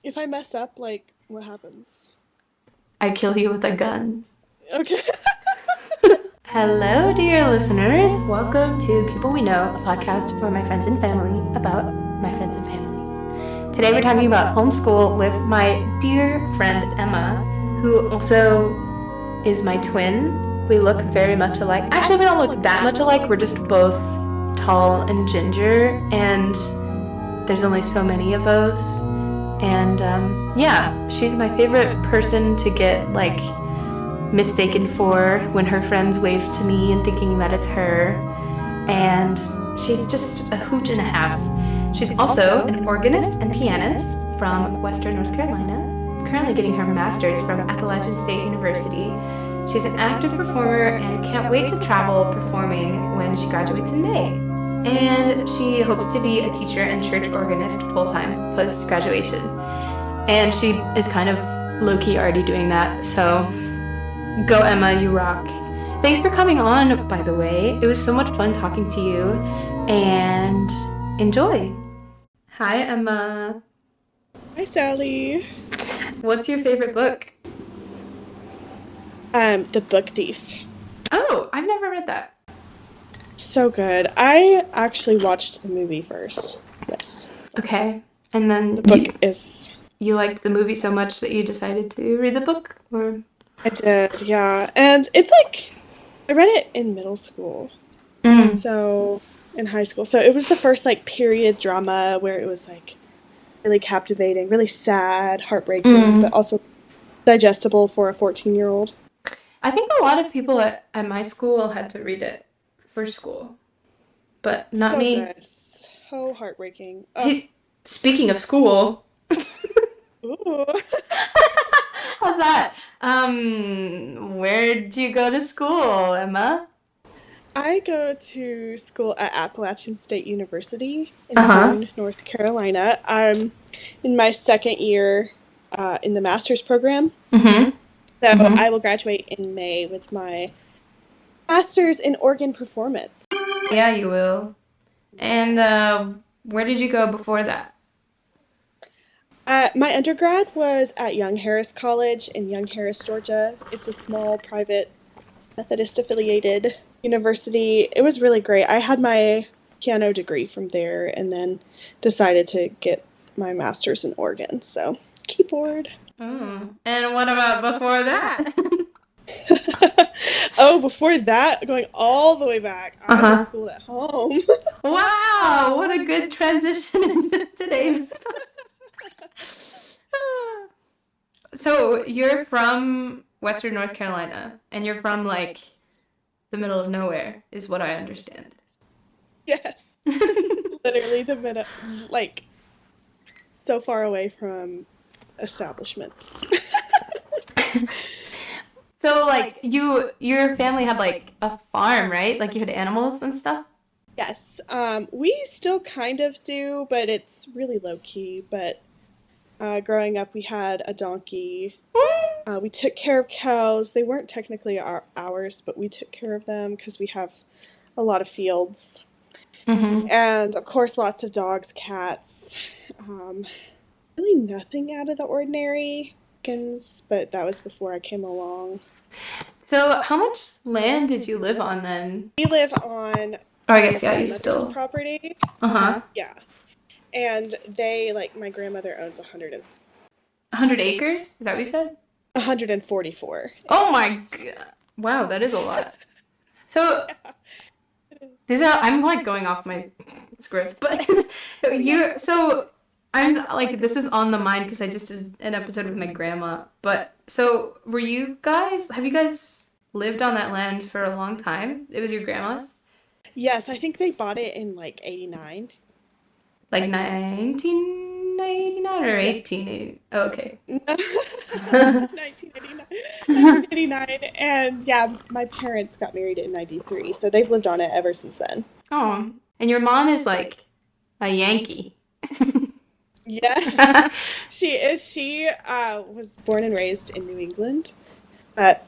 If I mess up, like, what happens? I kill you with a gun. Okay. Hello, dear listeners. Welcome to People We Know, a podcast for my friends and family about my friends and family. Today we're talking about homeschool with my dear friend Emma, who also is my twin. We look very much alike. Actually, we don't look that much alike. We're just both tall and ginger, and there's only so many of those. And yeah, she's my favorite person to get mistaken for when her friends wave to me and thinking that it's her. And she's just a hoot and a half. She's also an organist and pianist from Western North Carolina, currently getting her master's from Appalachian State University. She's an active performer and can't wait to travel performing when she graduates in May. And she hopes to be a teacher and church organist full-time post-graduation. And she is kind of low-key already doing that, so go Emma, you rock. Thanks for coming on, by the way. It was so much fun talking to you, and enjoy. Hi, Emma. Hi, Sally. What's your favorite book? The Book Thief. Oh, I've never read that. So good. I actually watched the movie first. Yes. Okay. And then the book is... You liked the movie so much that you decided to read the book? Or I did, yeah. And it's I read it in middle school. So, in high school. So it was the first, period drama where it was, really captivating, really sad, heartbreaking, but also digestible for a 14-year-old. I think a lot of people at my school had to read it for school, but not me. Good. So heartbreaking. Hey, speaking of school. Ooh. How's that? Where'd you go to school, Emma? I go to school at Appalachian State University in Boone, North Carolina. I'm in my second year in the master's program. So I will graduate in May with my master's in organ performance. Yeah, you will. And where did you go before that? My undergrad was at Young Harris College in Young Harris, Georgia. It's a small private Methodist-affiliated university. It was really great. I had my piano degree from there and then decided to get my master's in organ, so keyboard. And what about before that? Oh, before that, going all the way back, I was schooled at home. Wow, what a good transition into today's. So you're from Western North Carolina, and you're from the middle of nowhere, is what I understand. Yes. Literally the middle, so far away from establishments. So your family had a farm, right? You had animals and stuff? Yes. We still kind of do, but it's really low key. But growing up, we had a donkey. We took care of cows. They weren't technically ours, but we took care of them because we have a lot of fields. And of course, lots of dogs, cats. Really nothing out of the ordinary, but that was before I came along. So how much land did you live on then? We live on you still property. Yeah. And my grandmother owns 100 acres? Is that what you said? 144. Oh my god. Wow, that is a lot. So I'm going off my script, but I'm this is on the mind because I just did an episode with my grandma. But so have you guys lived on that land for a long time? It was your grandma's? Yes, I think they bought it in 89. 1989 or 1880? Oh, okay. 1989. 1989. And yeah, my parents got married in 93, so they've lived on it ever since then. Oh, and your mom is a Yankee. Yeah, she is. She was born and raised in New England, but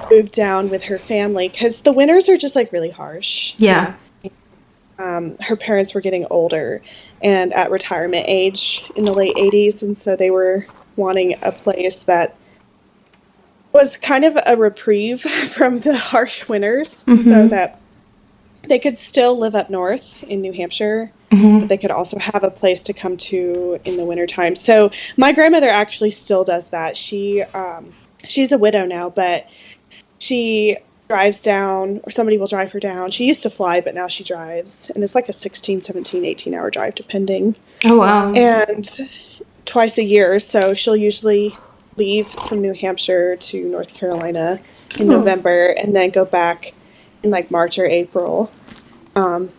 moved down with her family because the winters are just really harsh. Yeah. her parents were getting older and at retirement age in the late 80s, and so they were wanting a place that was kind of a reprieve from the harsh winters so Mm-hmm. that they could still live up north in New Hampshire, but Mm-hmm. they could also have a place to come to in the wintertime. So my grandmother actually still does that. She's a widow now, but she drives down, or somebody will drive her down. She used to fly, but now she drives, and it's like a 16, 17, 18-hour drive, depending. Oh, wow. And twice a year, so she'll usually leave from New Hampshire to North Carolina in Oh. November and then go back in like March or April,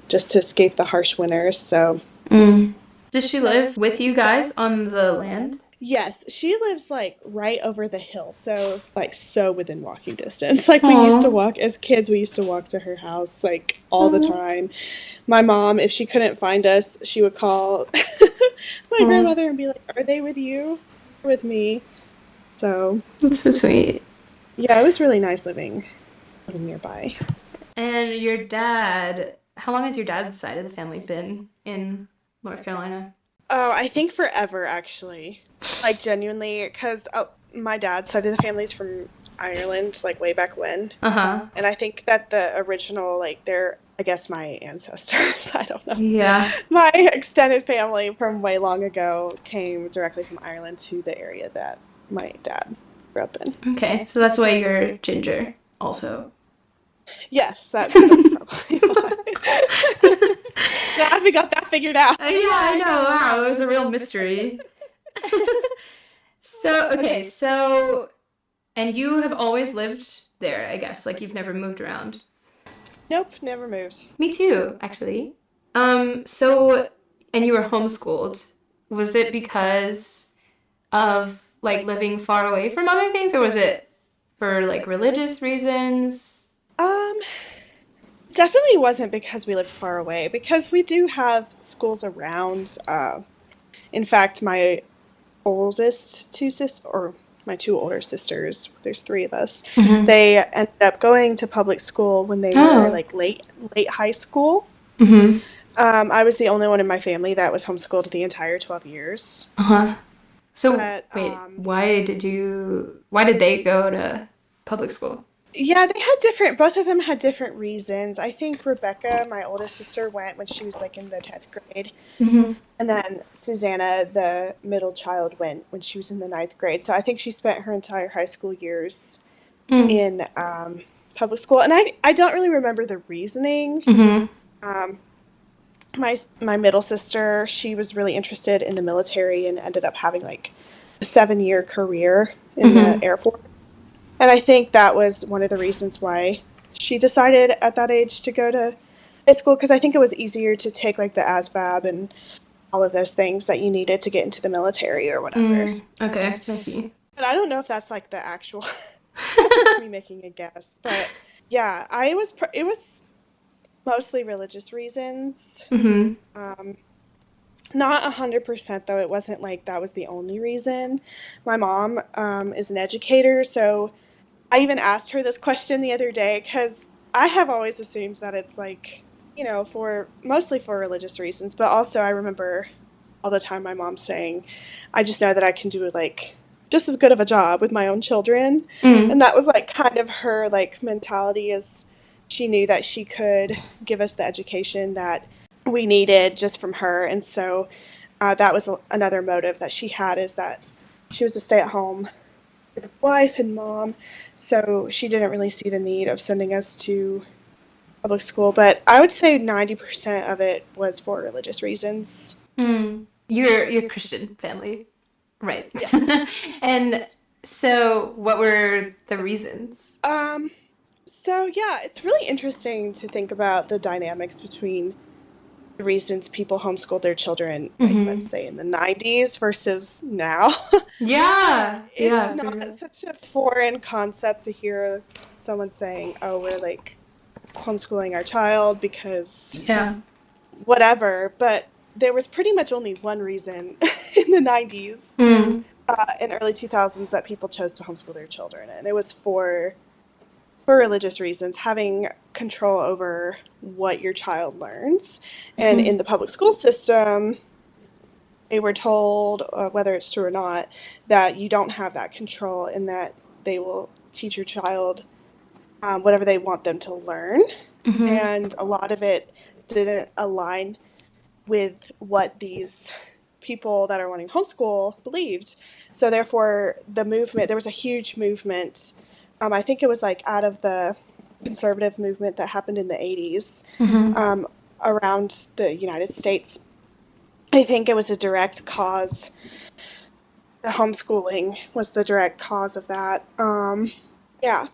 just to escape the harsh winters. So Mm. Does she live with you guys on the land? yes, she lives like right over the hill, so like so within walking distance. Like we used to Oh. walk as kids, we used to walk to her house like all the Oh. time. My mom, if she couldn't find us, she would call my Oh. grandmother and be like, "Are they with you? Or with me?" So That's so sweet. yeah, it was really nice living nearby. And your dad, how long has your dad's side of the family been in North Carolina? Oh, I think forever actually. Like genuinely, because my dad's side of the family's from Ireland, like way back when. Uh-huh. And I think that the original, like, I guess my ancestors, I don't know, Yeah. my extended family from way long ago came directly from Ireland to the area that my dad grew up in. Okay, so that's why you're ginger also. Yes, that's probably why. Glad we got that figured out. Yeah, I know. Wow, it was a real mystery. So, okay, so, and you have always lived there, I guess. Like you've never moved around. Nope, never moved. Me too, actually. So, and you were homeschooled. Was it because of like living far away from other things, or was it for like religious reasons? Um, Definitely wasn't because we lived far away, because we do have schools around. In fact, oldest two sis or my two older sisters, there's three of us, Mm-hmm. they ended up going to public school when they were Oh. like late high school. Mm-hmm. I was the only one in my family that was homeschooled the entire 12 years. Uh-huh. So But wait, why did they go to public school? yeah, both of them had different reasons. I think Rebecca, my oldest sister, went when she was like in the 10th grade. Mm-hmm. And then Susanna, the middle child, went when she was in the ninth grade. So I think she spent her entire high school years Mm. in public school. And I don't really remember the reasoning. Mm-hmm. Um, my middle sister, she was really interested in the military and ended up having like a 7-year career in the Mm-hmm. Air Force. And I think that was one of the reasons why she decided at that age to go to high school, because I think it was easier to take like the ASVAB and all of those things that you needed to get into the military or whatever. Mm. Okay, I see. But I don't know if that's like the actual. That's just me making a guess. But yeah, it was mostly religious reasons. Mm-hmm. Um, Not 100% though. It wasn't like that was the only reason. My mom is an educator, so I even asked her this question the other day because I have always assumed that it's like, for mostly for religious reasons, but also I remember all the time my mom saying, I just know that I can do like just as good of a job with my own children. Mm. And that was like kind of her like mentality, is she knew that she could give us the education that we needed just from her. And so that was another motive that she had, is that she was a stay-at-home wife and mom, so she didn't really see the need of sending us to public school. But I would say 90% of it was for religious reasons. Mm. You're Christian family, right? Yes. And so, what were the reasons? Um, so yeah, it's really interesting to think about the dynamics between the reasons people homeschool their children, like let's Mm-hmm. say in the 90s versus now. Yeah, It's yeah, for not real. such a foreign concept to hear someone saying, "Oh, we're like homeschooling our child because Yeah. whatever," but there was pretty much only one reason in the 90s Mm. and early 2000s that people chose to homeschool their children, and it was for for religious reasons, having control over what your child learns. And Mm-hmm. in the public school system, they were told, whether it's true or not, that you don't have that control and that they will teach your child whatever they want them to learn. Mm-hmm. And a lot of it didn't align with what these people that are wanting homeschool believed. So therefore, there was a huge movement. I think it was like out of the conservative movement that happened in the 80s Mm-hmm. around the United States. I think it was a direct cause. The homeschooling was the direct cause of that. Yeah.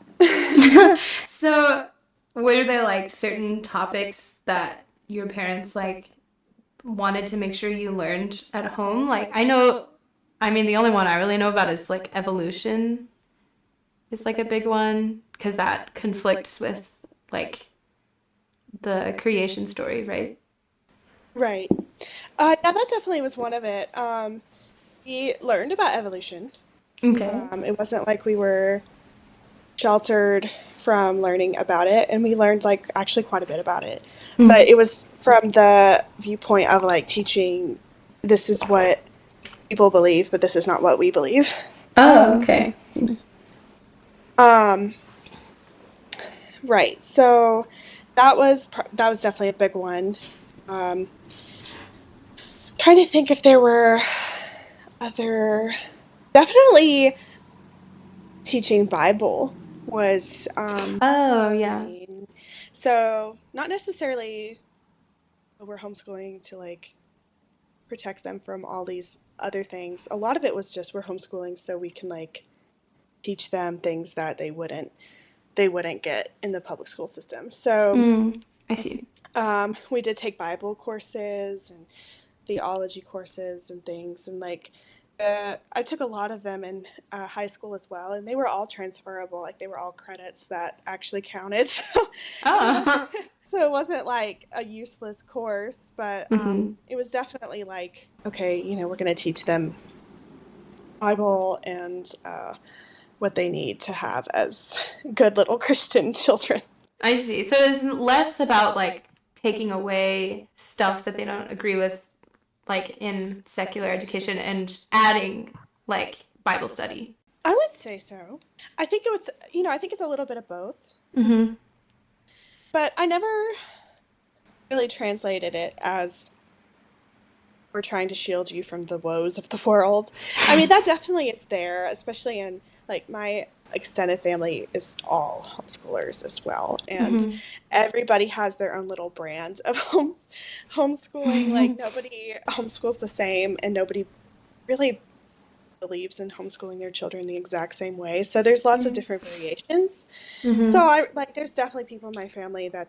So, were there like certain topics that your parents like wanted to make sure you learned at home? Like, I mean, the only one I really know about is like evolution is like a big one because that conflicts with like the creation story, right? Right. Yeah, that definitely was one of it. We learned about evolution. Okay. It wasn't like we were sheltered from learning about it, and we learned like actually quite a bit about it. But Mm. it was from the viewpoint of like teaching this is what people believe, but this is not what we believe. Oh, okay. Um, right. So that was definitely a big one. Trying to think if there were other definitely teaching Bible was Oh, yeah. main. So not necessarily we're homeschooling to like protect them from all these other things. A lot of it was just we're homeschooling so we can like teach them things that they wouldn't get in the public school system. So Mm, I see. we did take Bible courses and theology courses and things, and like I took a lot of them in high school as well, and they were all transferable. Like they were all credits that actually counted. It was Oh. so it wasn't like a useless course, but Mm-hmm. it was definitely like, okay, we're going to teach them Bible and what they need to have as good little Christian children. I see. So it's less about like taking away stuff that they don't agree with, like in secular education, and adding like Bible study. I would say so. I think it was, I think it's a little bit of both, Mm-hmm. but I never really translated it as we're trying to shield you from the woes of the world. I mean, that definitely is there, especially in like my extended family is all homeschoolers as well, and Mm-hmm. everybody has their own little brand of homeschooling. Like nobody homeschools the same, and nobody really believes in homeschooling their children the exact same way. So there's lots of different variations. So Mm-hmm. I like there's definitely people in my family that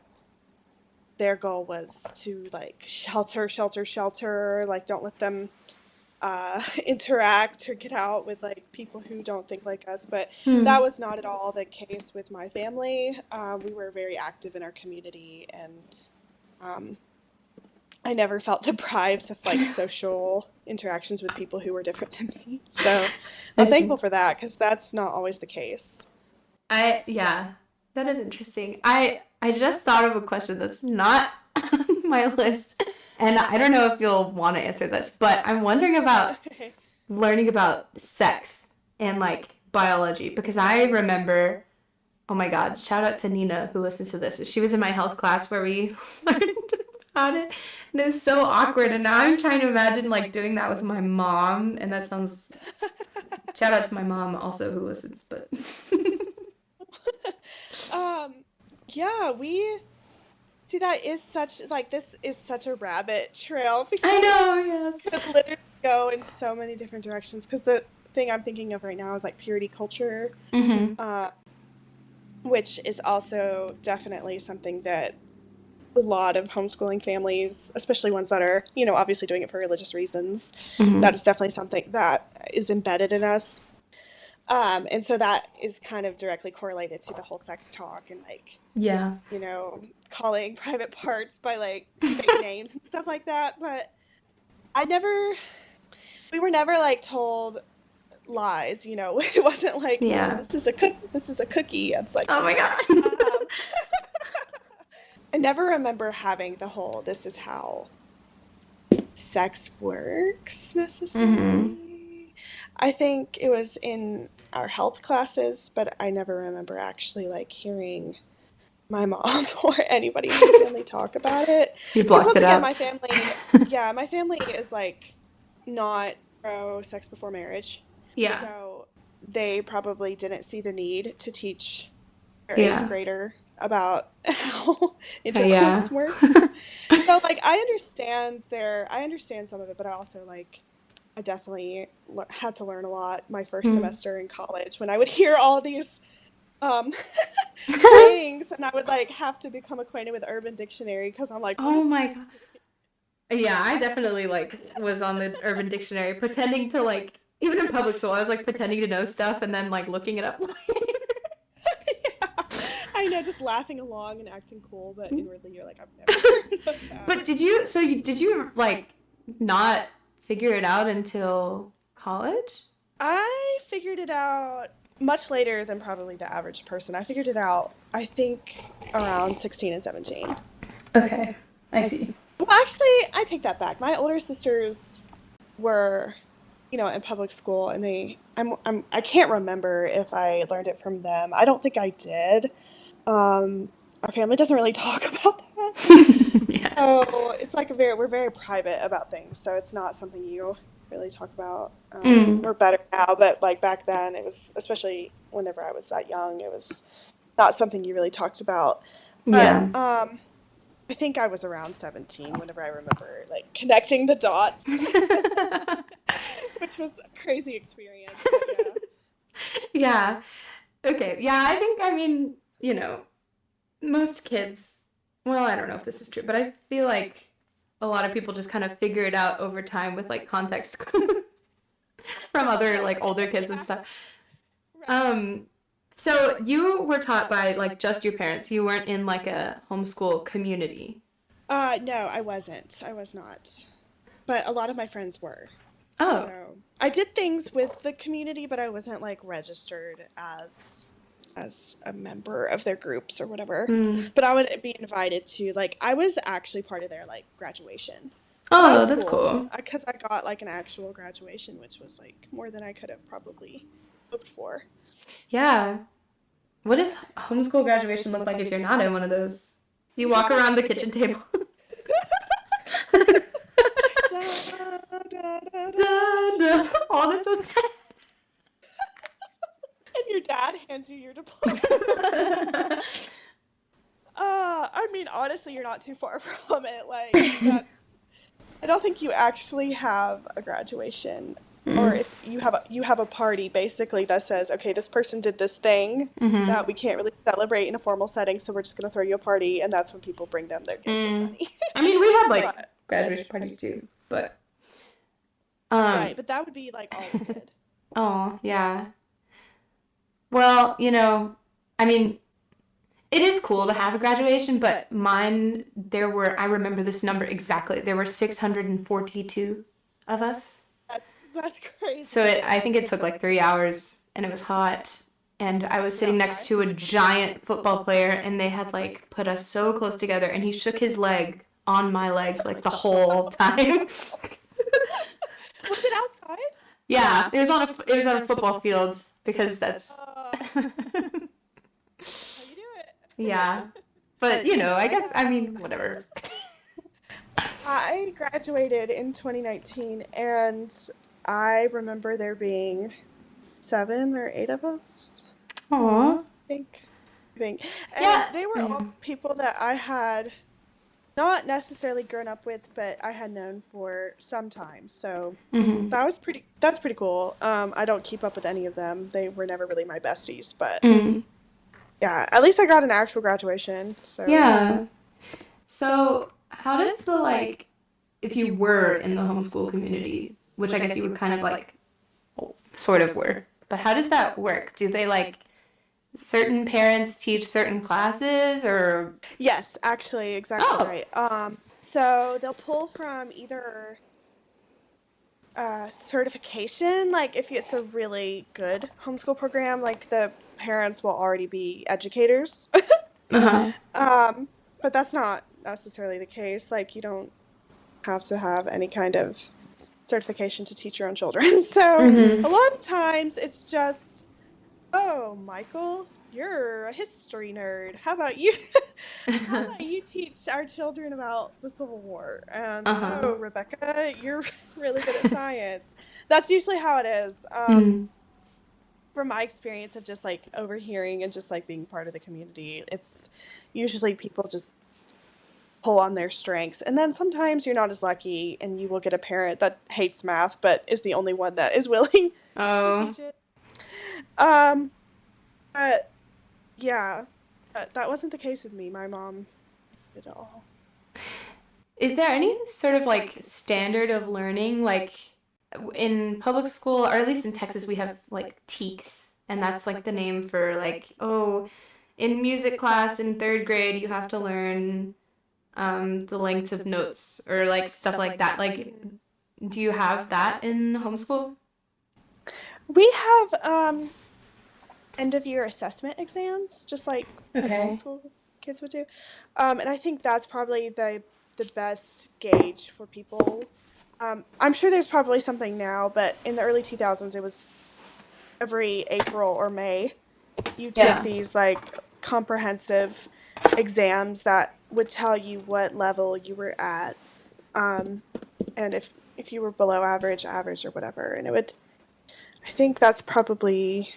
their goal was to like shelter, shelter, shelter, like don't let them interact or get out with like people who don't think like us. But that Mm. was not at all the case with my family. We were very active in our community, and um, I never felt deprived of like social interactions with people who were different than me. So I I'm see. thankful for that because that's not always the case. Yeah, that is interesting. I just thought of a question that's not on my list, and I don't know if you'll want to answer this, but I'm wondering about Okay. learning about sex and like biology because I remember, oh my God, shout out to Nina who listens to this, but she was in my health class where we learned about it, and it was so awkward. And now I'm trying to imagine like doing that with my mom, and that sounds. Shout out to my mom also who listens, but. um, yeah, we see that is such like this is such a rabbit trail I because know, it yes. could literally go in so many different directions. Because the thing I'm thinking of right now is like purity culture, Mm-hmm. uh, which is also definitely something that a lot of homeschooling families, especially ones that are, obviously doing it for religious reasons, that Mm-hmm. is definitely something that is embedded in us. And so that is kind of directly correlated to the whole sex talk and like, Yeah. calling private parts by like fake names and stuff like that. But I never, we were never like told lies, you know. It wasn't like, oh, Yeah. this is a cookie. It's like, Oh my okay. God. Um, I never remember having the whole this is how sex works Mm-hmm. necessarily. I think it was in our health classes, but I never remember actually like hearing my mom or anybody in my family talk about it. You Because blocked once it again, out. my family, yeah, my family is like not pro sex before marriage. Yeah. So they probably didn't see the need to teach their eighth Yeah. grader about how Yeah. intercourse works. So like I understand some of it, but I also like I definitely had to learn a lot my first Mm. semester in college when I would hear all these um things and I would like have to become acquainted with Urban Dictionary because I'm like, what Oh does this my even God. mean? Yeah, I definitely like was on the Urban Dictionary pretending to like even in public school, I was like pretending to know stuff and then like looking it up. Yeah. I know, just laughing along and acting cool, but inwardly you're like, I've never heard of that. But did you like not figure it out until college? I figured it out much later than probably the average person. I figured it out, I think, around 16 and 17. Okay, I see. Well, actually, I take that back. My older sisters were, you know, in public school, and I can't remember if I learned it from them. I don't think I did. Our family doesn't really talk about that. Yeah. So it's like we're very private about things. So it's not something you really talk about. Mm, We're better now, but like back then, it was, especially whenever I was that young, it was not something you really talked about. But yeah. I think I was around 17 whenever I remember like connecting the dots, which was a crazy experience. But yeah. Yeah. Okay. Yeah, I think, I mean, most kids, well, I don't know if this is true, but I feel like a lot of people just kind of figure it out over time with like context from other like older kids and Yeah. stuff. Right. Um, so you were taught by like just your parents. You weren't in like a homeschool community. No, I wasn't. I was not. But a lot of my friends were. Oh. So I did things with the community, but I wasn't like registered as a member of their groups or whatever. Mm. But I would be invited to like I was actually part of their like graduation. So that was Oh, that's cool cool. because I got like an actual graduation, which was like more than I could have probably hoped for. Yeah. What does homeschool graduation look like if you're not in one of those? You walk around the kitchen table. Da, da, da, da. Da, da. Oh, that's so And your dad hands you your diploma. sad. I mean, honestly, you're not too far from it. Like, that's. I don't think you actually have a graduation, or Mm. if you have a party basically that says, okay, this person did this thing Mm-hmm. that we can't really celebrate in a formal setting, so we're just gonna throw you a party, and that's when people bring them their gifts and Mm. money. I mean, we had like But graduation parties too, but right, um, but that would be like all we did. oh yeah. Well, I mean, it is cool to have a graduation, but mine, I remember this number exactly. There were 642 of us. That's that's So crazy. I think it took like 3 hours and it was hot. And I was Was it sitting next outside? to a giant football player and they had like put us so close together and he shook his leg on my leg like the whole time. Was it outside? Yeah, it was on a football field because that's That's how you do yeah. it. But I guess I mean whatever. I graduated in 2019, and I remember there being 7 or 8 of us, Aw. I think. I think. And Yeah. they were all people that I had not necessarily grown up with, but I had known for some time. So Mm-hmm. that's pretty cool. I don't keep up with any of them. They were never really my besties, but Mm. yeah, at least I got an actual graduation. So Yeah. So, how does the like, if you were in the homeschool community, which I guess you would kind of like, sort of were, but how does that work? Do they like certain parents teach certain classes or? yes, actually, exactly Oh. right. So they'll pull from either certification. Like if it's a really good homeschool program, like the parents will already be educators. Uh-huh. um, but that's not necessarily the case. Like you don't have to have any kind of certification to teach your own children. So Mm-hmm. a lot of times it's just, oh, Michael, you're a history nerd. How about you? How about you teach our children about the Civil War? And Uh-huh. oh, Rebecca, you're really good at science. That's usually how it is. Mm-hmm. From my experience of just like overhearing and just like being part of the community, it's usually people just pull on their strengths. And then sometimes you're not as lucky and you will get a parent that hates math but is the only one that is willing to Oh. teach it. Um, but yeah, that wasn't the case with me. My mom did it all. Is there any sort of like standard of learning, like in public school, or at least in Texas, we have like TEKS, and that's like the name for like, oh, in music class in third grade, you have to learn the length of notes or like stuff like that. Like, do you have that in homeschool? We have end of year assessment exams, just like middle Okay. school kids would do. And I think that's probably the best gauge for people. I'm sure there's probably something now, but in the early 2000s, it was every April or May you took Yeah. these like comprehensive exams that would tell you what level you were at, um, and if you were below average, average, or whatever. And it would, I think that's probably,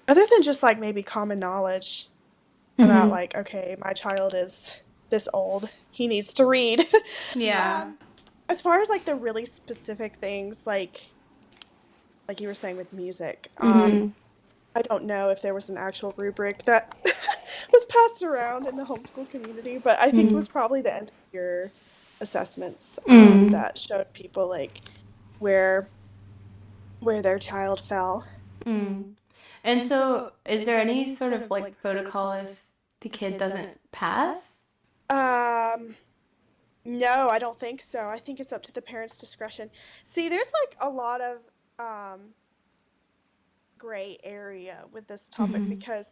other than just like maybe common knowledge about Mm-hmm. like, okay, my child is this old, he needs to read. Yeah. um, as far as like the really specific things, like you were saying with music, Mm-hmm. I don't know if there was an actual rubric that was passed around in the homeschool community, but I think it Mm-hmm. was probably the end of year assessments Mm. that showed people like where where their child fell. Mm. And so, is there any sort of like protocol if the kid doesn't pass? Um, no, I don't think so. I think it's up to the parents' discretion. See, there's like a lot of um, gray area with this topic Mm-hmm. because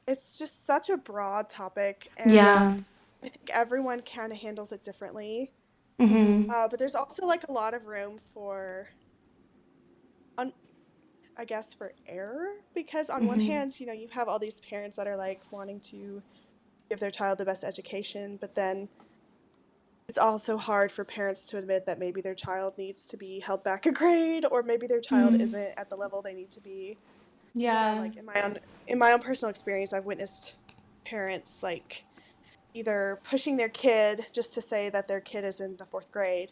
it's just such a broad topic, and Yeah. I think everyone kind of handles it differently. Mm-hmm. But there's also like a lot of room for, un- I guess, for error because on one Mm-hmm. hand, you have all these parents that are like wanting to give their child the best education, but then it's also hard for parents to admit that maybe their child needs to be held back a grade or maybe their child Mm. isn't at the level they need to be. So Yeah. like in my own personal experience, I've witnessed parents like either pushing their kid just to say that their kid is in the fourth grade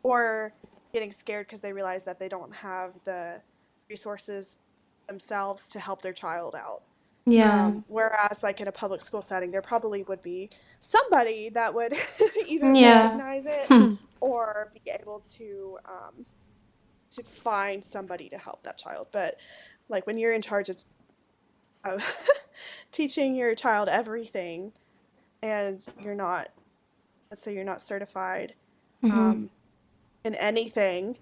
or getting scared because they realize that they don't have the resources themselves to help their child out. Yeah. Whereas, like in a public school setting, there probably would be somebody that would either Yeah. recognize it Hmm. or be able to find somebody to help that child. But like when you're in charge of teaching your child everything, and let's say you're not certified Mm-hmm. um, in anything,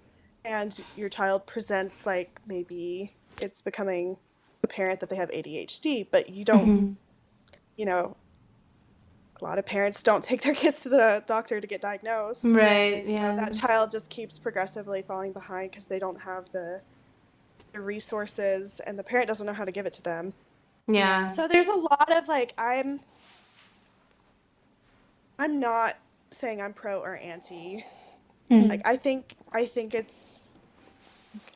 and your child presents like maybe it's becoming apparent that they have ADHD, but you don't, Mm-hmm. you know, a lot of parents don't take their kids to the doctor to get diagnosed. Right. Yeah. That child just keeps progressively falling behind because they don't have the resources and the parent doesn't know how to give it to them. Yeah. So there's a lot of like I'm not saying I'm pro or anti. Like Mm. I think it's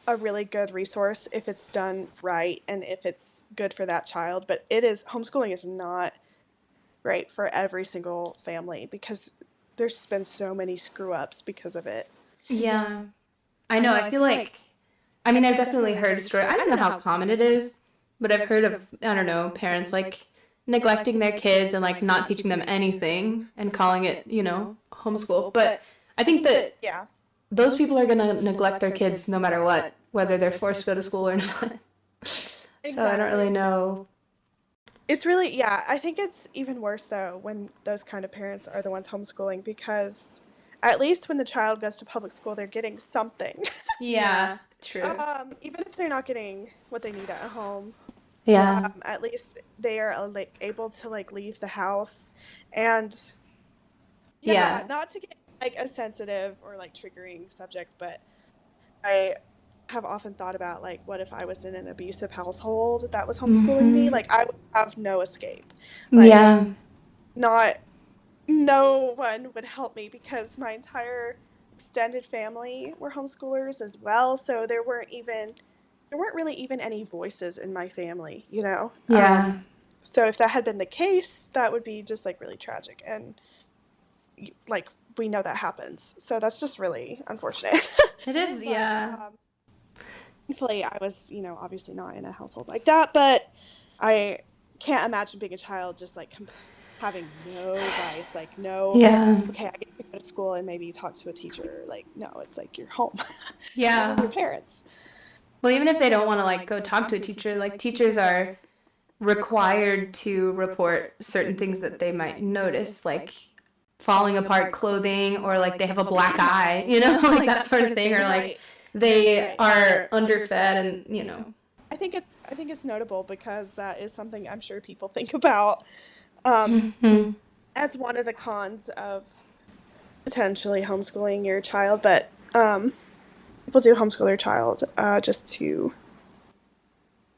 a really good resource if it's done right and if it's good for that child, but homeschooling is not great for every single family because there's been so many screw ups because of it. Yeah. I know. I feel like, I mean, I've definitely heard story. I don't know how common it is, but I've heard of, I don't know, parents like neglecting their kids and like not teaching them anything and calling it, homeschool. But I think that Yeah, those people are going to neglect their kids no matter what, whether they're forced to go to school or not. So I don't really exactly. know. It's really, yeah, I think it's even worse though when those kind of parents are the ones homeschooling because at least when the child goes to public school, they're getting something. Yeah, true. Even if they're not getting what they need at home, Yeah. at least they are like able to like leave the house. And yeah, Yeah. not to get like a sensitive or like triggering subject, but I have often thought about like what if I was in an abusive household that was homeschooling me? Mm-hmm. Like I would have no escape. Like Yeah. not no one would help me because my entire extended family were homeschoolers as well, so there weren't really even any voices in my family, you know. Yeah. So if that had been the case, that would be just like really tragic, and like we know that happens. So that's just really unfortunate. It is, But yeah. thankfully, I was, obviously not in a household like that, but I can't imagine being a child just like having no advice, like no, Yeah. okay, I get to go to school and maybe talk to a teacher. Like, no, it's like you're home. You're with Yeah. your parents. Well, even if they don't want to like go talk to a teacher, like teachers are required to report certain things that they might notice, like falling apart clothing or like they have a black eye, like that sort of thing, or like Right, they right. are underfed and. I think it's notable because that is something I'm sure people think about um, Mhm. as one of the cons of potentially homeschooling your child, but people do homeschool their child just to,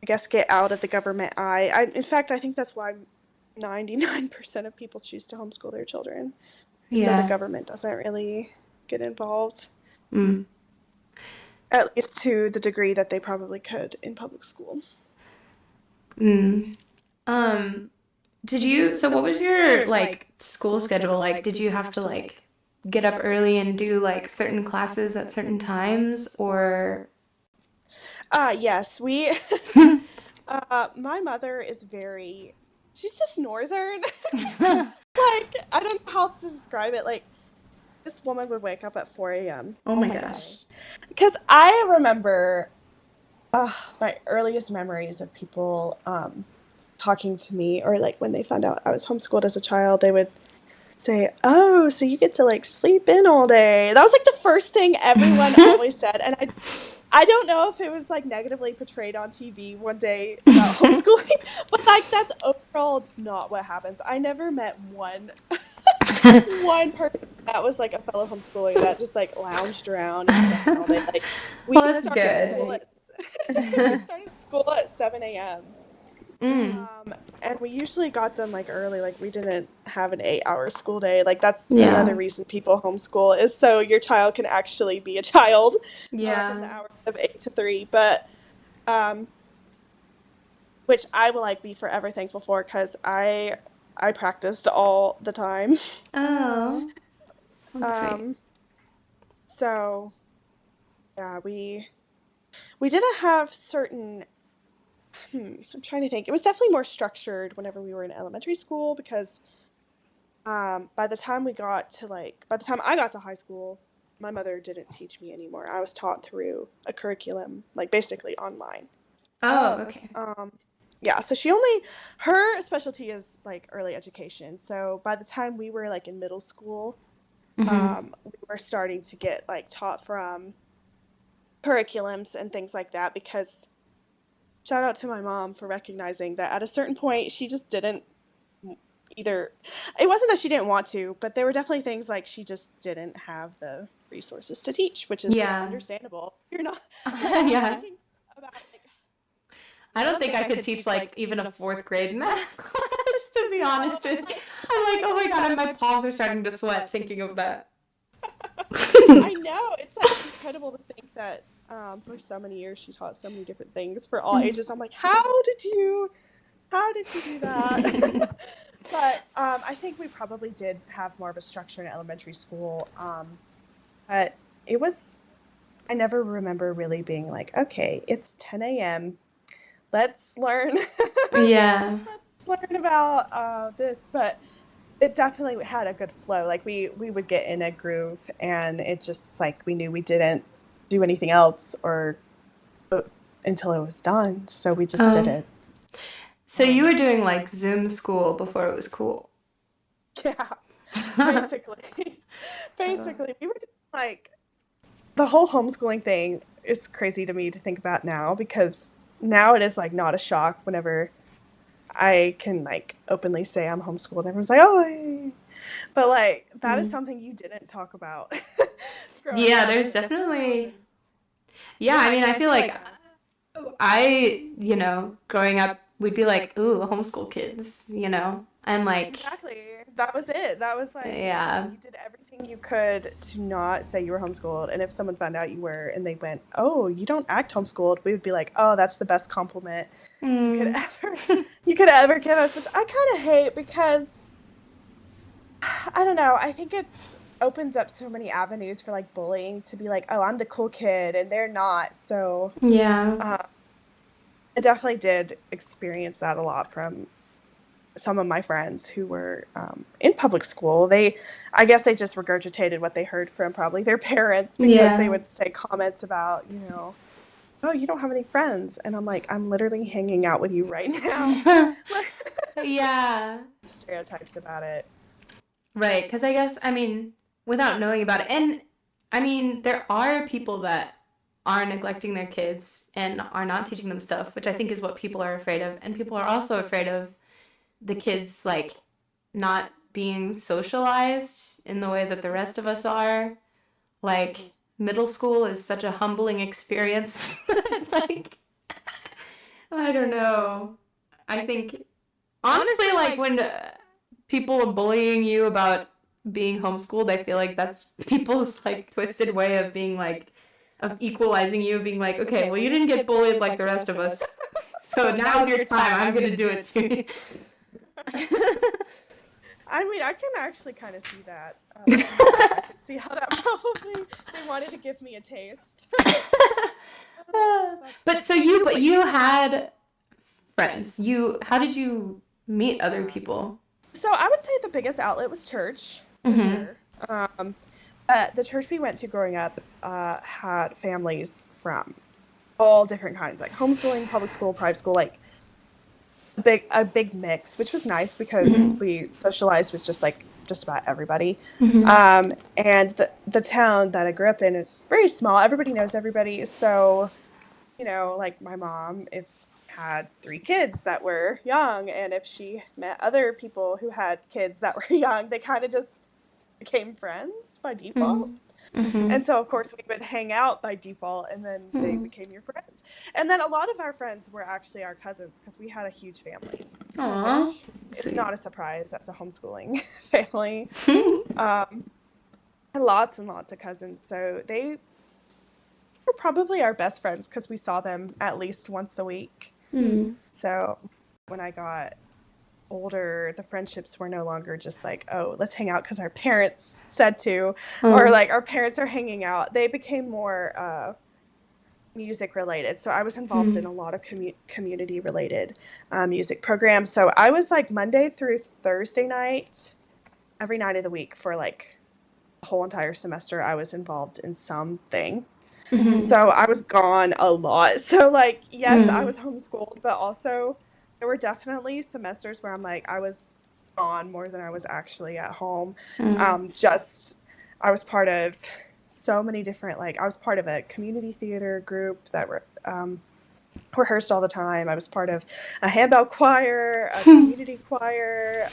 I guess, get out of the government eye. In fact, I think that's why 99% of people choose to homeschool their children, so the Yeah. government doesn't really get involved, Mm. at least to the degree that they probably could in public school. Mm. Um, so what was your like school schedule like? Did you have to like get up early and do like certain classes at certain times or? Yes, my mother is she's just northern. Like, I don't know how to describe it. Like, this woman would wake up at 4 a.m. Oh my gosh. Because I remember my earliest memories of people talking to me, or like when they found out I was homeschooled as a child, they would say, "Oh, so you get to like sleep in all day." That was like the first thing everyone always said, and I don't know if it was like negatively portrayed on TV one day about homeschooling, but like that's overall not what happens. I never met one person that was like a fellow homeschooler that just like lounged around and slept in all day. Like we Well, that's started school good. at we started school at 7 a.m. Mm. Um, and we usually got done like early. Like we didn't have an 8-hour school day. Like that's another Yeah. reason people homeschool is so your child can actually be a child from the Yeah. hours of 8 to 3. But um, which I will like be forever thankful for because I practiced all the time. Oh, that's sweet. Um, so yeah, we didn't have certain. I'm trying to think. It was definitely more structured whenever we were in elementary school because by the time I got to high school, my mother didn't teach me anymore. I was taught through a curriculum, like basically online. Oh, okay. Um, yeah, so her specialty is like early education. So by the time we were like in middle school, Mm-hmm. we were starting to get like taught from curriculums and things like that because shout out to my mom for recognizing that at a certain point she just didn't either. It wasn't that she didn't want to, but there were definitely things like she just didn't have the resources to teach, which is Yeah. understandable. You're not like I'm Yeah. thinking about like I don't think I could teach like even a fourth grade math class, to be honest with you. I'm like, oh my God, and my palms are starting to sweat thinking of that. I know it's like incredible to think that for so many years she taught so many different things for all ages. I'm like, how did you do that? But I think we probably did have more of a structure in elementary school. But it was, I never remember really being like, okay, it's 10 a.m. Let's learn. Yeah. Let's learn about this. But it definitely had a good flow. Like we would get in a groove, and it just like we knew we didn't do anything else or until it was done. So we just did Oh. it. So you were doing like Zoom school before it was cool. Yeah, basically. Basically, we were just like, the whole homeschooling thing is crazy to me to think about now, because now it is like not a shock whenever I can like openly say I'm homeschooled. Everyone's like, oh, hey. But like that is Mm. something you didn't talk about growing Yeah, up, there's and now definitely, it is. yeah, I mean, I feel like growing up, we'd be like, ooh, homeschool kids, and like, Exactly. That was it. That was like, yeah. you did everything you could to not say you were homeschooled. And if someone found out you were and they went, oh, you don't act homeschooled, we would be like, oh, that's the best compliment you could Mm. ever you could ever give us, which I kind of hate, because I don't know, I think it's opens up so many avenues for like bullying, to be like, oh, I'm the cool kid and they're not. So Yeah. uh, I definitely did experience that a lot from some of my friends who were in public school. I guess they just regurgitated what they heard from probably their parents, because they Yeah. would say comments about, oh, you don't have any friends. And I'm like, I'm literally hanging out with you right now. Like, Yeah. stereotypes about it. Right, because I guess, I mean, without knowing about it, and I mean, there are people that are neglecting their kids and are not teaching them stuff, which I think is what people are afraid of. And people are also afraid of the kids, like, not being socialized in the way that the rest of us are. Like, middle school is such a humbling experience. Like, I don't know. I think, honestly, like, when people are bullying you about being homeschooled, I feel like that's people's like twisted way of being like of equalizing you, being like, okay, well, you didn't get bullied like the rest of us, so now's your time. I'm gonna do it too. I mean, I can actually kind of see that. Looking back, I can see how that probably, they wanted to give me a taste. That's But so funny. you had friends. How did you meet other people? So I would say the biggest outlet was church, for Mm-hmm. sure. Um, the church we went to growing up had families from all different kinds, like homeschooling, public school, private school, like a big mix, which was nice, because Mm-hmm. we socialized with just about everybody. Mm-hmm. And the town that I grew up in is very small. Everybody knows everybody. So, like my mom, if had 3 kids that were young, and if she met other people who had kids that were young, they kind of just became friends by default. Mm-hmm. And so, of course, we would hang out by default, and then they Mm-hmm. became your friends. And then a lot of our friends were actually our cousins, because we had a huge family, Aw, which is sweet. not a surprise as a homeschooling family. Um, and lots of cousins. So they were probably our best friends, because we saw them at least once a week. Mm. So when I got older, the friendships were no longer just like, oh, let's hang out because our parents said to, or Oh. like our parents are hanging out. They became more music related. So I was involved in Mm. a lot of community related music programs. So I was like Monday through Thursday night, every night of the week for like the whole entire semester. I was involved in something. Mm-hmm. So I was gone a lot. So like, yes, I Mm. was homeschooled, but also there were definitely semesters where I was gone more than I was actually at home. Mm. Just I was part of so many different, like I was part of a community theater group that rehearsed all the time. I was part of a handbell choir, a community choir,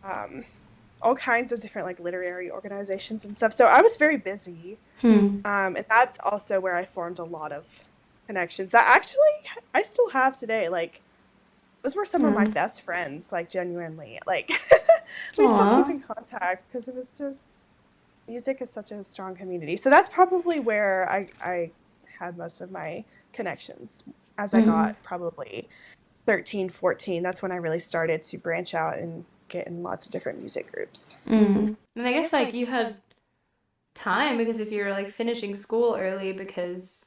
um, all kinds of different like literary organizations and stuff. So I was very busy. Hmm. And that's also where I formed a lot of connections that actually I still have today. Like, those were some of my Hmm. best friends, like, genuinely. Like, we still keep Aw. in contact, because it was just, music is such a strong community. So that's probably where I had most of my connections as I Mm. got probably 13, 14. That's when I really started to branch out and get in lots of different music groups. Mm. And I guess like you had time because if you're like finishing school early because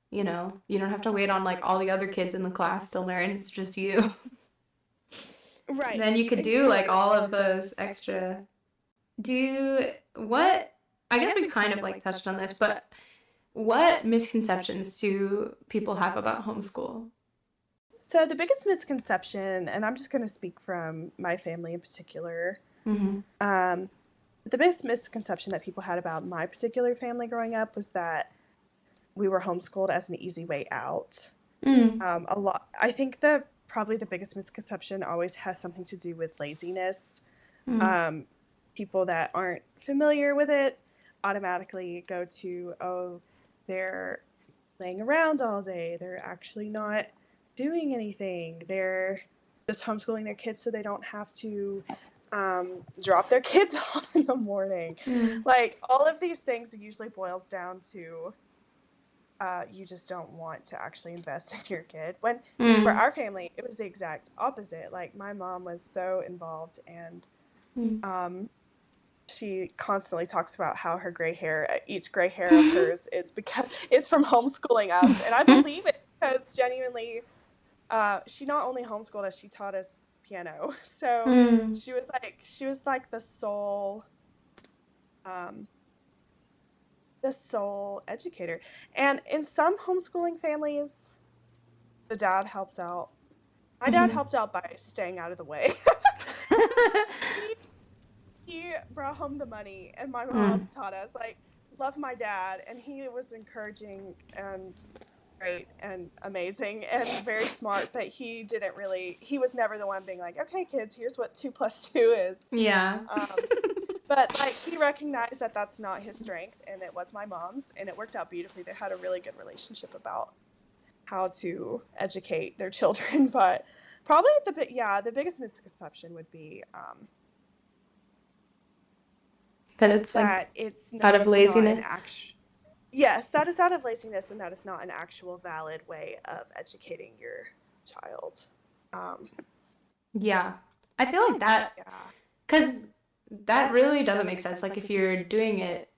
you don't have to wait on like all the other kids in the class to learn, it's just you. Right. Then you could do like Exactly. all of those extra. Do what I guess we kind of like touched on this, but what misconceptions do people have about homeschool? So the biggest misconception, and I'm just going to speak from my family in particular, Mm-hmm. um, the biggest misconception that people had about my particular family growing up was that we were homeschooled as an easy way out. Mm. I think that probably the biggest misconception always has something to do with laziness. Mm. Um, People that aren't familiar with it automatically go to, oh, they're laying around all day. They're actually not doing anything. They're just homeschooling their kids so they don't have to drop their kids off in the morning. Mm. Like, all of these things usually boils down to you just don't want to actually invest in your kid. When for Mm. our family, it was the exact opposite. Like, my mom was so involved, and Mm. um, she constantly talks about how her gray hair, each gray hair of hers, is because it's from homeschooling us, and I believe it because genuinely, she not only homeschooled us, she taught us piano. So Mm. she was like um, the sole educator. And in some homeschooling families, the dad helps out. My dad Mhm. helped out by staying out of the way. he he brought home the money, and my Mm. mom taught us. Like, love my dad, and he was encouraging and great and amazing and very smart, but he was never the one being like, okay, kids, here's what 2 plus 2 is. Yeah. Um, but like, he recognized that that's not his strength, and it was my mom's, and it worked out beautifully. They had a really good relationship about how to educate their children. But probably the biggest misconception would be That it's like that it's out of not an laziness. actual. Yes, that is out of laziness, and that is not an actual valid way of educating your child. Um, Yeah. I feel like that, yeah. because that really doesn't make sense. Like, if you're doing it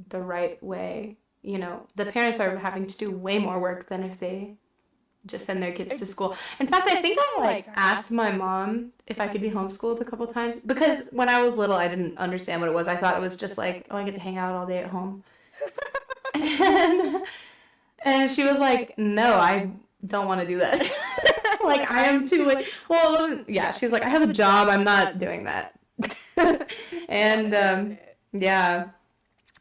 the right way, the parents are having to do way more work than if they just send their kids to school. In fact, I think I like asked my mom if I could be homeschooled a couple times because when I was little, I didn't understand what it was. I thought it was just like, oh, I get to hang out all day at home. And, and she was like, no, I don't want to do that. Like, I am too like, well, it wasn't, yeah, she was like, I have a job, I'm not doing that. And yeah,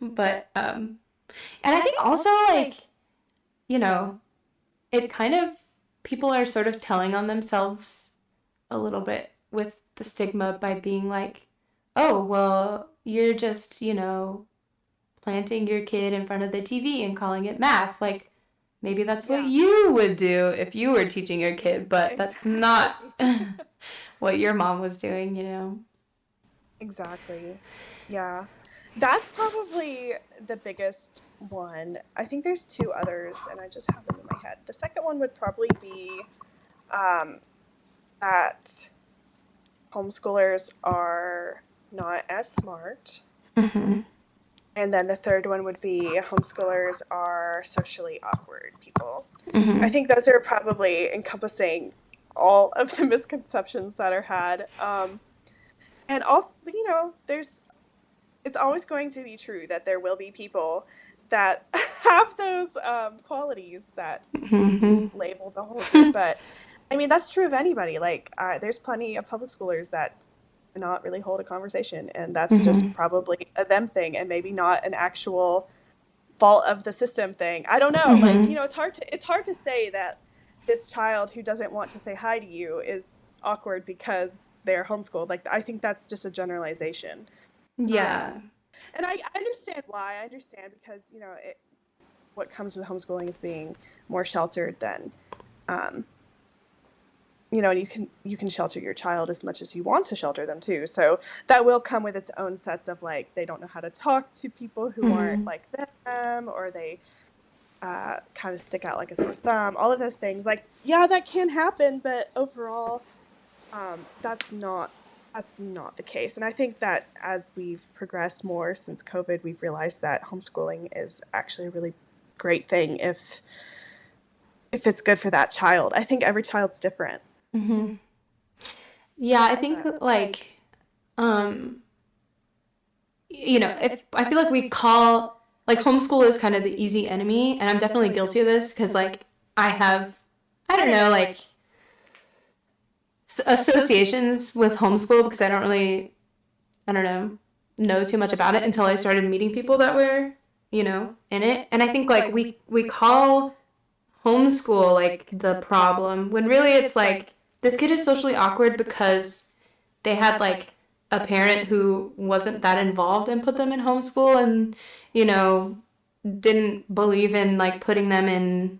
but and I think also, like, you know, it kind of, people are sort of telling on themselves a little bit with the stigma by being like, oh, well, you're just, planting your kid in front of the TV and calling it math. Like, maybe that's what Yeah. you would do if you were teaching your kid, but that's not Exactly. what your mom was doing. Exactly. Yeah. That's probably the biggest one. I think there's two others, and I just have them in my head. The second one would probably be um, that homeschoolers are not as smart. Mm-hmm. And then the third one would be homeschoolers are socially awkward people. I Mm-hmm. think those are probably encompassing all of the misconceptions that are had. And also, it's always going to be true that there will be people that have those qualities that Mm-hmm. label the whole group. But I mean, that's true of anybody. Like, there's plenty of public schoolers that not really hold a conversation, and that's Mm-hmm. just probably a them thing, and maybe not an actual fault of the system thing. I don't know. Like, Mm-hmm. it's hard to say that this child who doesn't want to say hi to you is awkward because they're homeschooled. Like, I think that's just a generalization. Um, Yeah. and I understand why. I understand because what comes with homeschooling is being more sheltered than um, and you can shelter your child as much as you want to shelter them too. So that will come with its own sets of, like, they don't know how to talk to people who aren't Mm-hmm. like them, or they kind of stick out like a sore thumb. All of those things, like, yeah, that can happen, but overall, that's not the case. And I think that as we've progressed more since COVID, we've realized that homeschooling is actually a really great thing if it's good for that child. I think every child's different. Mm-hmm. Yeah, I think But um, if I feel like we call like homeschool is kind of the easy enemy, and I'm definitely guilty of this because like I have, I don't know, like associations with homeschool because I don't know. know too much about it until I started meeting people that were, in it. And I think like we call homeschool like the problem when really it's like this kid is socially awkward because they had like a parent who wasn't that involved and put them in homeschool and, you know, didn't believe in like putting them in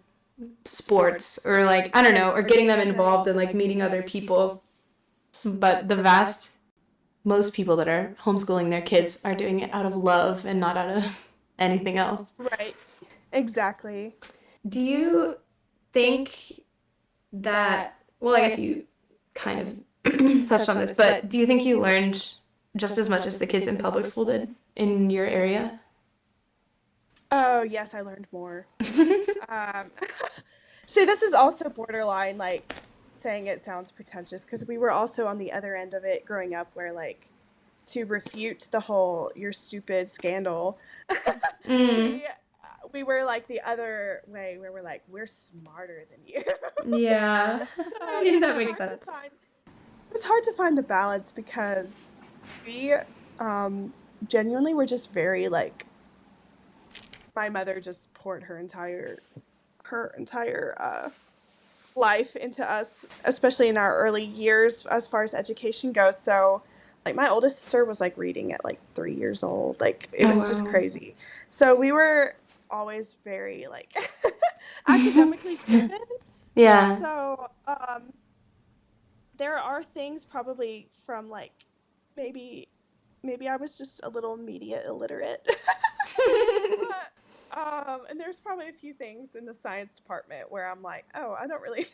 sports or like, I don't know, or getting them involved in like meeting other people. But the vast most people that are homeschooling their kids are doing it out of love and not out of anything else. Right. Exactly. Do you think that, well, I guess you kind of touched on this, but do you think you learned just as much as the kids in public school did in your area? Oh, yes, I learned more. Um, See, this is also borderline, like, saying it sounds pretentious because we were also on the other end of it growing up where, like, to refute the whole "you're stupid" scandal, Mm, we we were like the other way where we're like, we're smarter than you. yeah. So I mean, that makes sense. it was hard to find the balance because we um genuinely were just very like my mother just poured her entire life into us, especially in our early years as far as education goes. So, like, my oldest sister was like reading at like 3 years old. Like, it Oh, was just wow. crazy. So, we were always very like academically driven. Yeah. So, there are things probably from like maybe maybe I was just a little media illiterate. But and there's probably a few things in the science department where I'm like, oh, I don't really,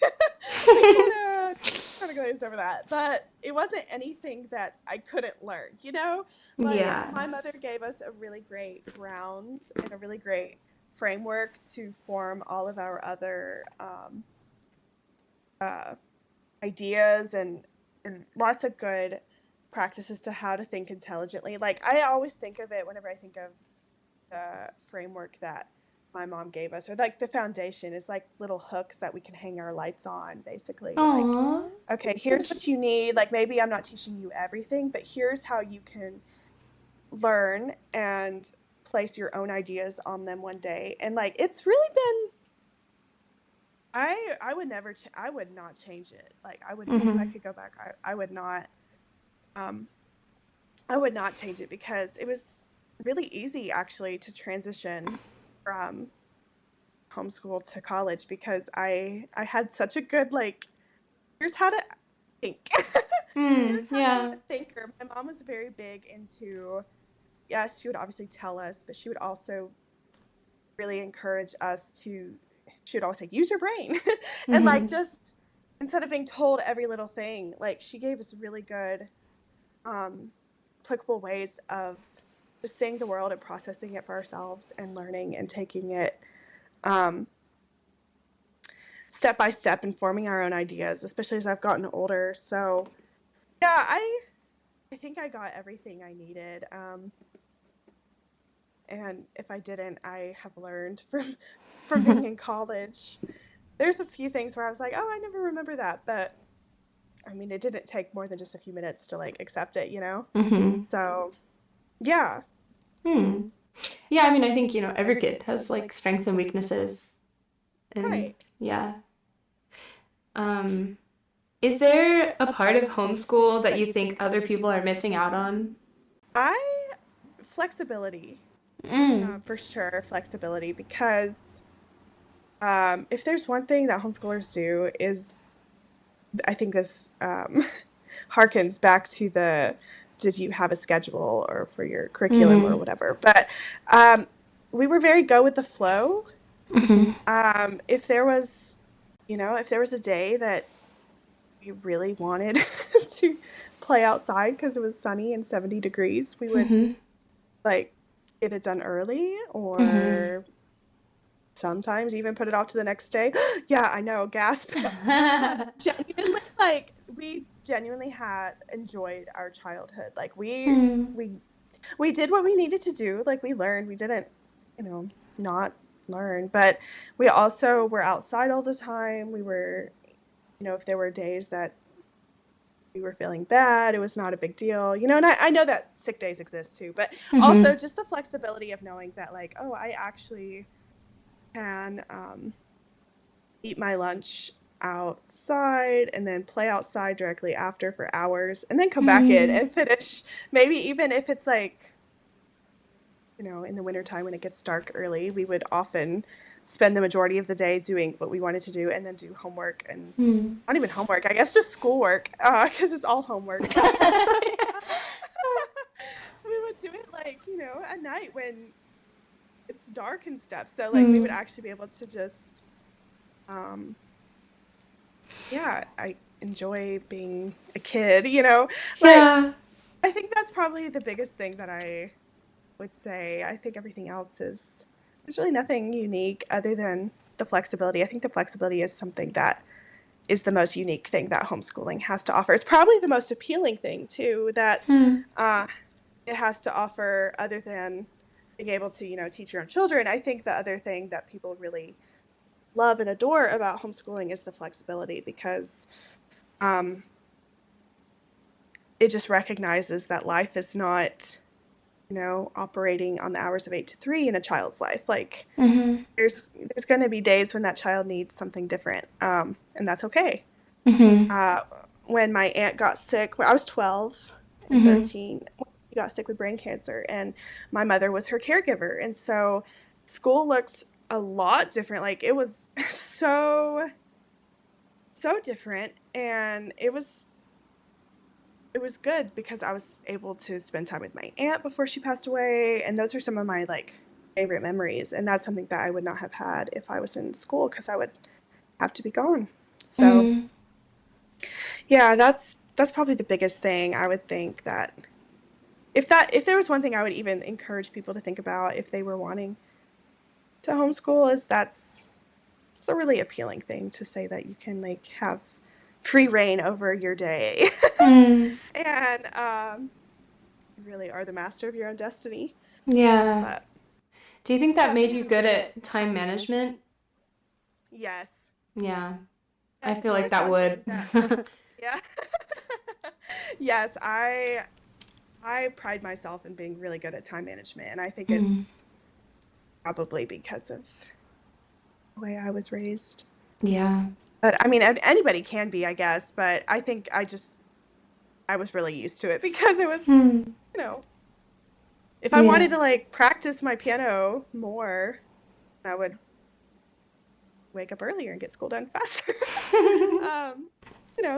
I kind of glazed over that. But it wasn't anything that I couldn't learn, you know? Like Yeah. my mother gave us a really great ground and a really great framework to form all of our other uh, ideas and lots of good practices to how to think intelligently. Like I always think of it whenever I think of the framework that my mom gave us, or like the foundation is like little hooks that we can hang our lights on, basically. Like, Aw. okay, here's what you need. Like, maybe I'm not teaching you everything, but here's how you can learn and place your own ideas on them one day. And like, it's really been. I would never. I would not change it. Like, I would if I Mm-hmm. could go back. I would not. Um, I would not change it because it was really easy actually to transition from homeschool to college because I had such a good like here's how to think. Here's how to be Yeah. a thinker. My mom was very big into yes, she would obviously tell us, but she would also really encourage us to she would always say use your brain. And like Mm-hmm. just instead of being told every little thing, like she gave us really good um applicable ways of just seeing the world and processing it for ourselves and learning and taking it um step by step and forming our own ideas, especially as I've gotten older. So yeah, I think I got everything I needed. And if I didn't, I have learned from being in college. There's a few things where I was like, oh, I never remember that, but I mean, it didn't take more than just a few minutes to like accept it, you know. Mm-hmm. So yeah, Hmm. Yeah, I mean, I think, every kid has like strengths and weaknesses. And right. yeah. Um, is there a part of homeschool that you think other people are missing out on? I flexibility Mm. for sure, flexibility because if there's one thing that homeschoolers do is I think this harkens back to the did you have a schedule or for your curriculum or Mm-hmm. whatever. But um, we were very go with the flow. Mm-hmm. If there was, if there was a day that we really wanted to play outside because it was sunny and 70 degrees, we would Mm-hmm. like get it done early or sometimes even put it off to the next day. Yeah, I know, gasp. But genuinely, like we genuinely had enjoyed our childhood. Like Mm-hmm. we did what we needed to do. Like we learned. We didn't, not learn, but we also were outside all the time. We were, if there were days that we were feeling bad, it was not a big deal, and I know that sick days exist too, but also Mm-hmm. just the flexibility of knowing that, like, oh, I actually can eat my lunch outside and then play outside directly after for hours and then come back in Mm-hmm. and finish, maybe even if it's like, in the wintertime when it gets dark early, we would often spend the majority of the day doing what we wanted to do and then do homework, and not even homework, I guess just schoolwork, because it's all homework. But we would do it, like, at night when it's dark and stuff. So, like, we would Mm. actually be able to just, um, yeah, I enjoy being a kid, Like, Yeah. I think that's probably the biggest thing that I would say. I think everything else there's really nothing unique other than the flexibility. I think the flexibility is something that is the most unique thing that homeschooling has to offer. It's probably the most appealing thing too that Mm. uh, it has to offer, other than being able to, teach your own children. I think the other thing that people really love and adore about homeschooling is the flexibility, because um, it just recognizes that life is not, operating on the hours of 8 to 3 in a child's life. Like, Mm-hmm. there's going to be days when that child needs something different, and that's okay. Mm-hmm. Uh, when my aunt got sick, when I was 12 and Mm-hmm. 13, she got sick with brain cancer, and my mother was her caregiver, and so school looked a lot different. Like, it was so different, and it was good because I was able to spend time with my aunt before she passed away, and those are some of my, like, favorite memories, and that's something that I would not have had if I was in school, because I would have to be gone. So Mm. yeah, that's probably the biggest thing. I would think that if there was one thing I would even encourage people to think about if they were wanting to homeschool, is that's it's a really appealing thing to say that you can, like, have free reign over your day. Mm. And you really are the master of your own destiny. Yeah. But Do you think that made you yeah, good at time management? yes, Yeah. I yes, feel if like there's that one thing would. that, yeah, yes, I pride myself in being really good at time management, and I think Mm. it's probably because of the way I was raised. Yeah. But I mean, anybody can be, I guess. But I think I was really used to it because it was, Hmm. you know, if I Yeah. wanted to, like, practice my piano more, I would wake up earlier and get school done faster. um,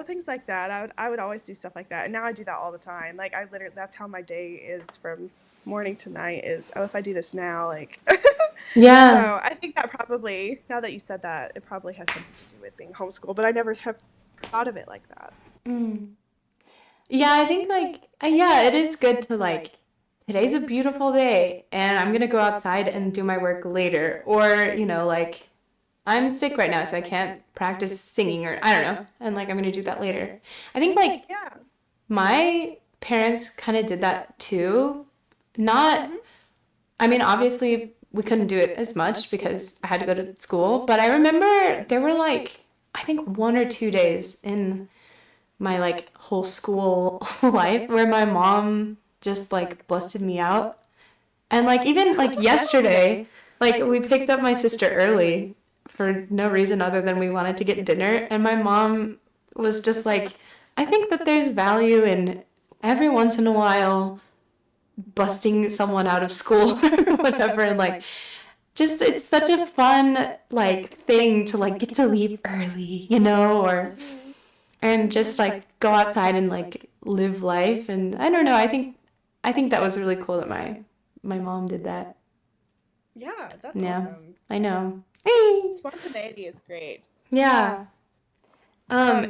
things like that. I would always do stuff like that, and now I do that all the time. Like, I literally, that's how my day is from morning to night. Is, oh, if I do this now, like. Yeah. So I think that probably, now that you said that, it probably has something to do with being homeschooled, but I never have thought of it like that. Mm. Yeah, I think like yeah, it is good to like today's a beautiful day and I'm gonna go outside and do my work later. Or, like I'm sick right now, so I can't practice singing or I don't know. And like I'm gonna do that later. I think like Yeah. my parents kind of did that too. Not, Mhm. I mean, obviously we couldn't do it as much because I had to go to school, but I remember there were like I think 1 or 2 days in my like whole school life where my mom just like busted me out. And like even like yesterday, like we picked up my sister early for no reason other than we wanted to get dinner and my mom was just like I think that there's value in every once in a while busting someone out of school or whatever and like just it's such a fun like thing to like get to leave early, or Mhm. and just like go outside and like live life and I don't know, I think that was really cool that my mom did that. Yeah, that's Yeah, awesome. I know. Hey. Spontaneity is great. Yeah.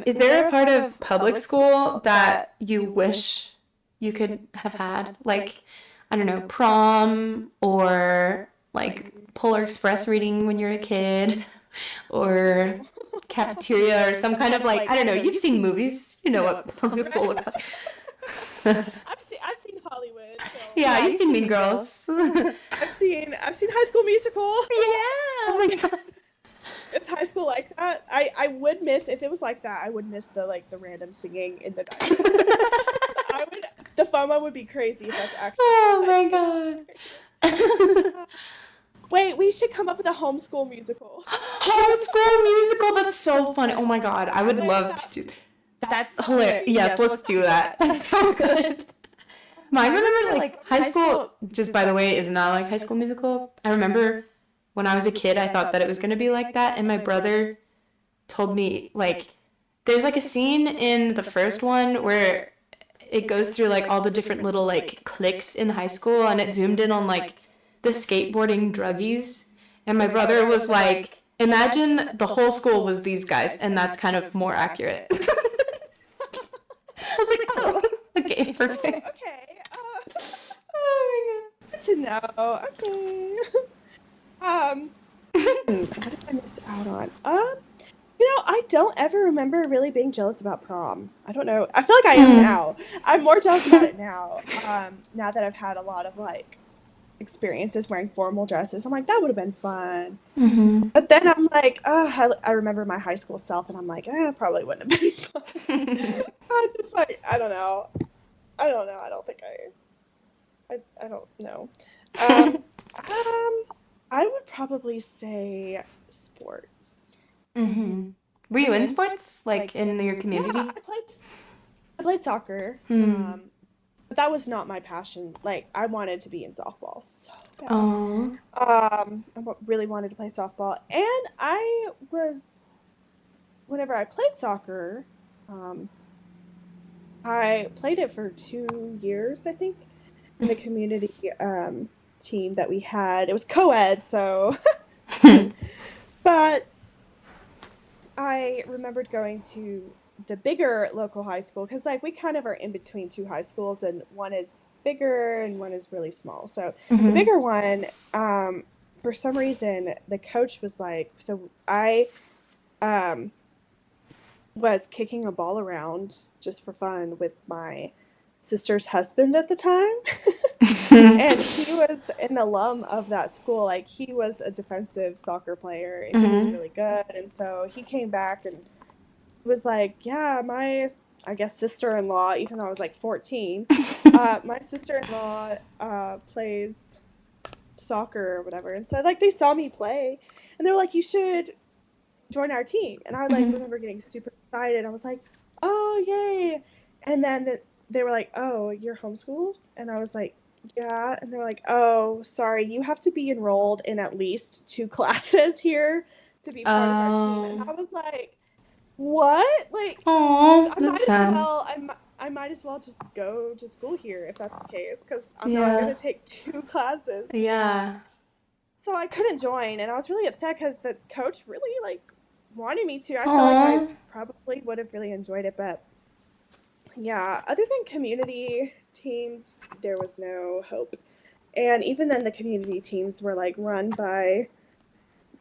Is there a part of public school that you wish you could have had? Like, I don't know, prom or like Polar Express reading when you're a kid or Oh. cafeteria or some kind of like, I don't know, you've seen movies, you know what public school looks like. I've seen Hollywood Yeah, films. you've seen Mean Girls. Yeah. I've seen High School Musical. Oh my God. Is high school like that? I would miss, if it was like that, I would miss the random singing in the dining room. I would the FOMO would be crazy if that's actually what Oh high my school god. was. Wait, we should come up with a homeschool musical. Homeschool musical, that's so funny. Oh my god, I would love to do that. That's Hilarious. Yes, let's do that. That's so good. I remember like high school, just by the way, is not like High School Musical. I remember when I was a kid, I thought that it was going to be like that, and my brother told me like there's like a scene in the first one where it goes through like all the different little like cliques in high school, and it zoomed in on like the skateboarding druggies, and my brother was like, imagine the whole school was these guys, and that's kind of more accurate. I was like, oh, okay, perfect. Okay. Oh Good to know. Okay. What did I miss out on? I don't ever remember really being jealous about prom. I don't know. I feel like I am now. I'm more jealous about it now. Now that I've had a lot of like experiences wearing formal dresses, I'm like, that would have been fun. Mm-hmm. But then I'm like, I remember my high school self, and I'm like, probably wouldn't have been fun. I just like, I don't know. I don't think I don't know. I would probably say sports. Mm-hmm. Were you in sports, like in your community? Yeah, I played soccer. Hmm. But that was not my passion. Like, I wanted to be in softball so bad. Oh. Really wanted to play softball, and whenever I played soccer, I played it for 2 years, I think, in the community team that we had. It was co-ed, so but I remembered going to the bigger local high school, because like we kind of are in between two high schools, and one is bigger and one is really small. So the bigger one, for some reason, the coach was like, so I was kicking a ball around just for fun with my sister's husband at the time. And he was an alum of that school. Like, he was a defensive soccer player, and he was really good. And so he came back and was like, yeah, I guess sister-in-law, even though I was like 14, my sister-in-law plays soccer or whatever. And so like they saw me play, and they were like, you should join our team. And I like remember getting super excited. I was like, oh, yay. And then they were like, oh, you're homeschooled? And I was like, yeah. And they're like, oh, sorry, you have to be enrolled in at least 2 classes here to be part of our team. And I was like, what? Like, Oh, that's sad. I might as well just go to school here if that's the case, because I'm not going to take 2 classes. Yeah. So I couldn't join, and I was really upset because the coach really like wanted me to. I felt like I probably would have really enjoyed it, but yeah, other than community teams, there was no hope. And even then, the community teams were like run by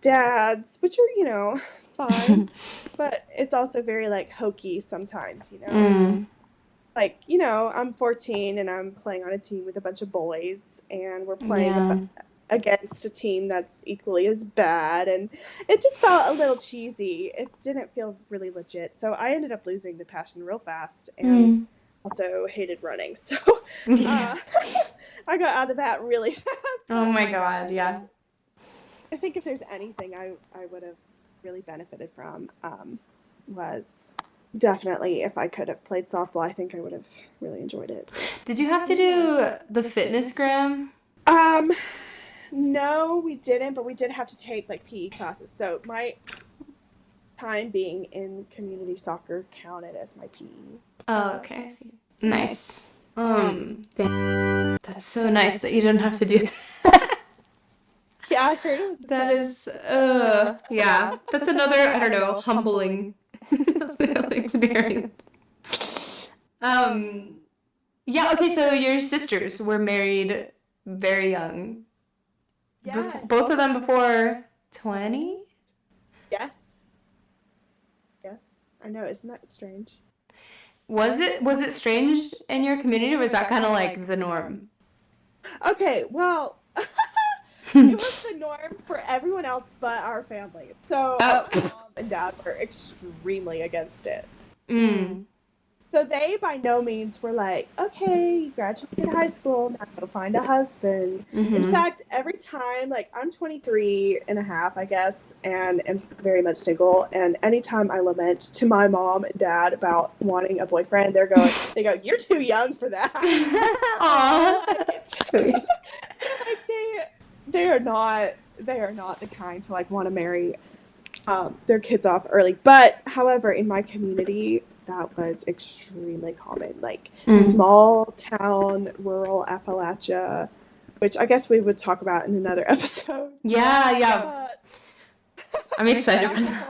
dads, which are, fine, but it's also very like hokey sometimes, Like, I'm 14 and I'm playing on a team with a bunch of boys, and we're playing against a team that's equally as bad, and it just felt a little cheesy. It didn't feel really legit, so I ended up losing the passion real fast, and also hated running, so I got out of that really fast. Oh my god, yeah. I think if there's anything I would have really benefited from, was definitely if I could have played softball. I think I would have really enjoyed it. Did you have to do the fitness gram? No, we didn't, but we did have to take like PE classes. So my time being in community soccer counted as my PE. Oh, okay, I see. Nice. That's so nice that you didn't have to do that. Yeah, I heard it was. That is, yeah. That's another, I don't know, humbling experience. Yeah, okay, so your sisters were married very young. Yes. Both of them before 20? Yes. Yes. I know, isn't that strange? Was it strange in your community, or was that kind of like the norm? Okay, well, It was the norm for everyone else but our family. So Oh. my mom and dad were extremely against it. Mm. So they by no means were like, okay, you graduated high school, now go find a husband. In Mm-hmm. fact, every time, like I'm 23 and a half, I guess, and am very much single. And anytime I lament to my mom and dad about wanting a boyfriend, they go, you're too young for that. Aw, like, that's sweet. like they are not the kind to like want to marry their kids off early. But however, in my community, that was extremely common. Like Mm. small town, rural Appalachia, which I guess we would talk about in another episode. Yeah, yeah. But I'm excited that's for a that.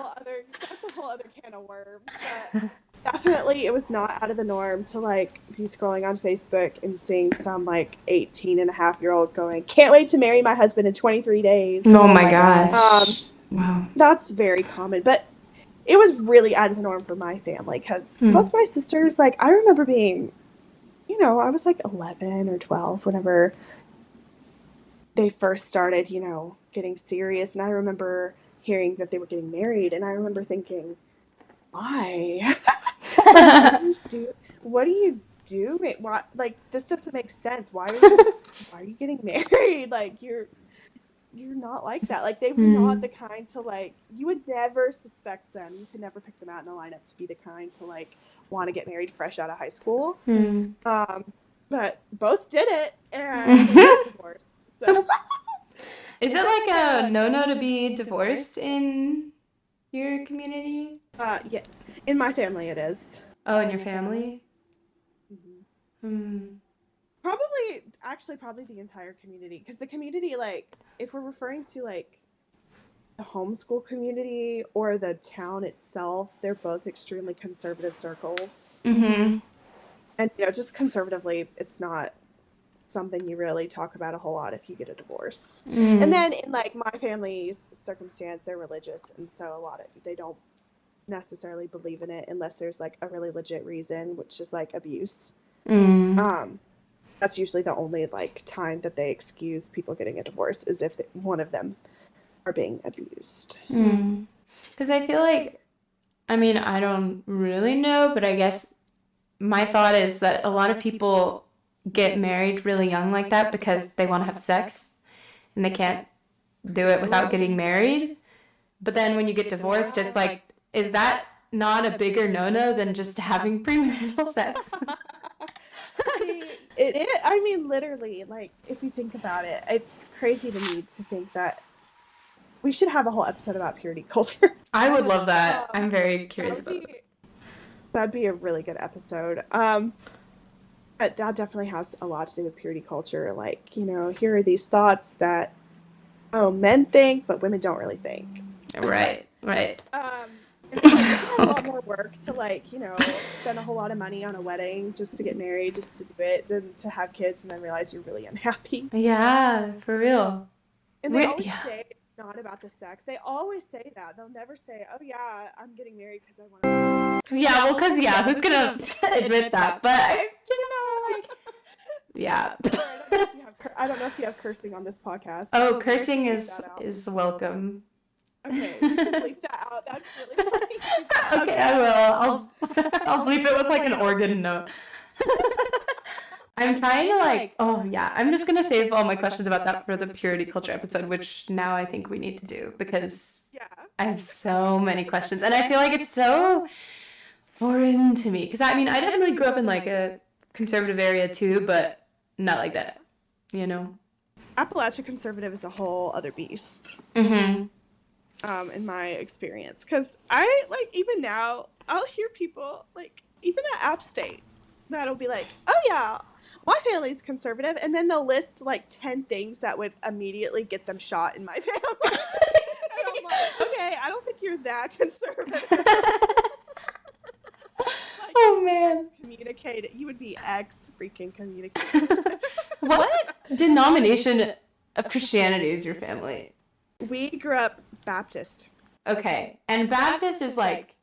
whole other can of worms. But definitely it was not out of the norm to like be scrolling on Facebook and seeing some like 18-and-a-half-year-old going, can't wait to marry my husband in 23 days. Oh my Um, gosh. Wow. that's very common. But it was really out of the norm for my family because Mm. both my sisters, like, I remember being, I was like 11 or 12 whenever they first started, getting serious. And I remember hearing that they were getting married, and I remember thinking, why? Like, what do you do? Why, like, this doesn't make sense. Why are you getting married? Like, you're not like that. Like, they were not Mm. the kind to like, you would never suspect them. You could never pick them out in a lineup to be the kind to like want to get married fresh out of high school. Mm. But both did it, and they both divorced. So Is it like a no-no to be divorced in your community? yeah, in my family it is. Oh, in your family? Mhm. Hmm. Probably the entire community, because the community, like, if we're referring to like the homeschool community or the town itself, they're both extremely conservative circles. Mm-hmm. And just conservatively, it's not something you really talk about a whole lot if you get a divorce. And Mm. then in like my family's circumstance, they're religious, and so a lot of they don't necessarily believe in it unless there's like a really legit reason, which is like abuse. Mm. Um, that's usually the only like time that they excuse people getting a divorce, is if one of them are being abused. Mm. Because I feel like, I mean, I don't really know, but I guess my thought is that a lot of people get married really young like that because they want to have sex and they can't do it without getting married. But then when you get divorced, it's like, is that not a bigger no-no than just having premarital sex? It is. I mean, literally, like, if you think about it, it's crazy to me to think that we should have a whole episode about purity culture. I would love that. Um, I'm very that curious would about that. be that'd be a really good episode. But that definitely has a lot to do with purity culture. Like, here are these thoughts that men think, but women don't really think. Right, right. And it's like, isn't that a lot Okay. more work to like, spend a whole lot of money on a wedding just to get married, just to do it, than to have kids and then realize you're really unhappy. Yeah, for real. And they always Yeah. say it's not about the sex. They always say that. They'll never say, "Oh yeah, I'm getting married because I want to." Yeah, well, because, yeah, who's gonna admit that? But, like, yeah. Sorry, I don't know if you have cursing on this podcast. Oh, Maybe I should cursing bleep that out. is welcome. Okay, you should bleep that out. That's really funny. Okay, I will. I'll bleep it with like an organ note. I'm trying to like, oh yeah, I'm just gonna save all my questions about that for the purity culture episode, which now I think we need to do because Yeah. I have so many questions and I feel like it's so foreign to me. Because I mean, I definitely grew up in like a conservative area too, but not like that, you know? Appalachian conservative is a whole other beast. Mm-hmm. In my experience, because I like even now I'll hear people like even at App State that'll be like, oh yeah, my family's conservative, and then they'll list like 10 things that would immediately get them shot in my family. And I'm like, okay, I don't think you're that conservative. Like, Oh man. you would be freaking communicated. What denomination of Christianity is your family? We grew up Baptist. Okay. And Baptist is like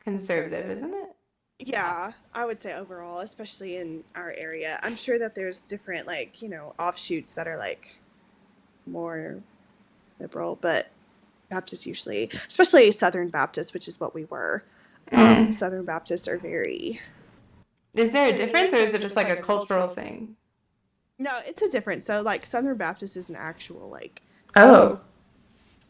conservative, isn't it? Yeah, I would say overall, especially in our area. I'm sure that there's different, like, offshoots that are like more liberal, but Baptists usually, especially Southern Baptists, which is what we were. Southern Baptists are very. Is there a difference, or is it just like a cultural thing? No, it's a difference. So like Southern Baptist is an actual like Oh.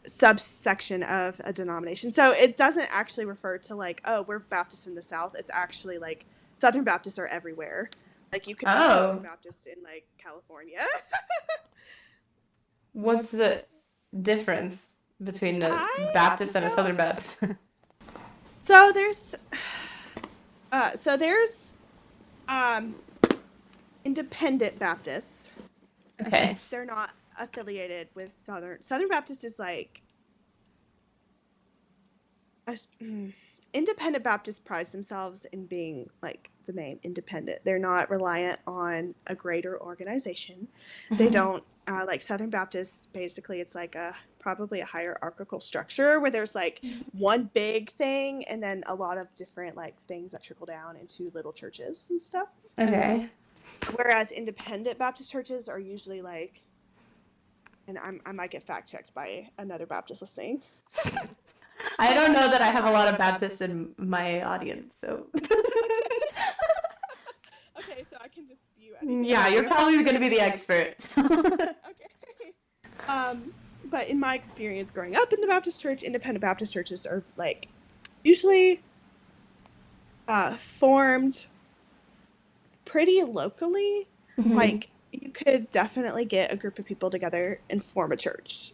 subsection of a denomination. So it doesn't actually refer to like, oh, we're Baptists in the South. It's actually like Southern Baptists are everywhere. Like you could be Southern Baptist in like California. What's the difference between a Baptist and a Southern Baptist? So there's independent Baptists. Okay. They're not affiliated with Southern Baptist is like independent Baptists prides themselves in being like the name independent. They're not reliant on a greater organization. They don't like Southern Baptists. Basically, it's like probably a hierarchical structure where there's like one big thing and then a lot of different like things that trickle down into little churches and stuff. Okay. Whereas independent Baptist churches are usually like, and I might get fact checked by another Baptist listening. I don't know that I have a lot of Baptists in my audience, so. Okay, so I can just spew anything. Yeah, you're probably going to be the expert. Okay. But in my experience growing up in the Baptist church, independent Baptist churches are like usually formed pretty locally. Like you could definitely get a group of people together and form a church.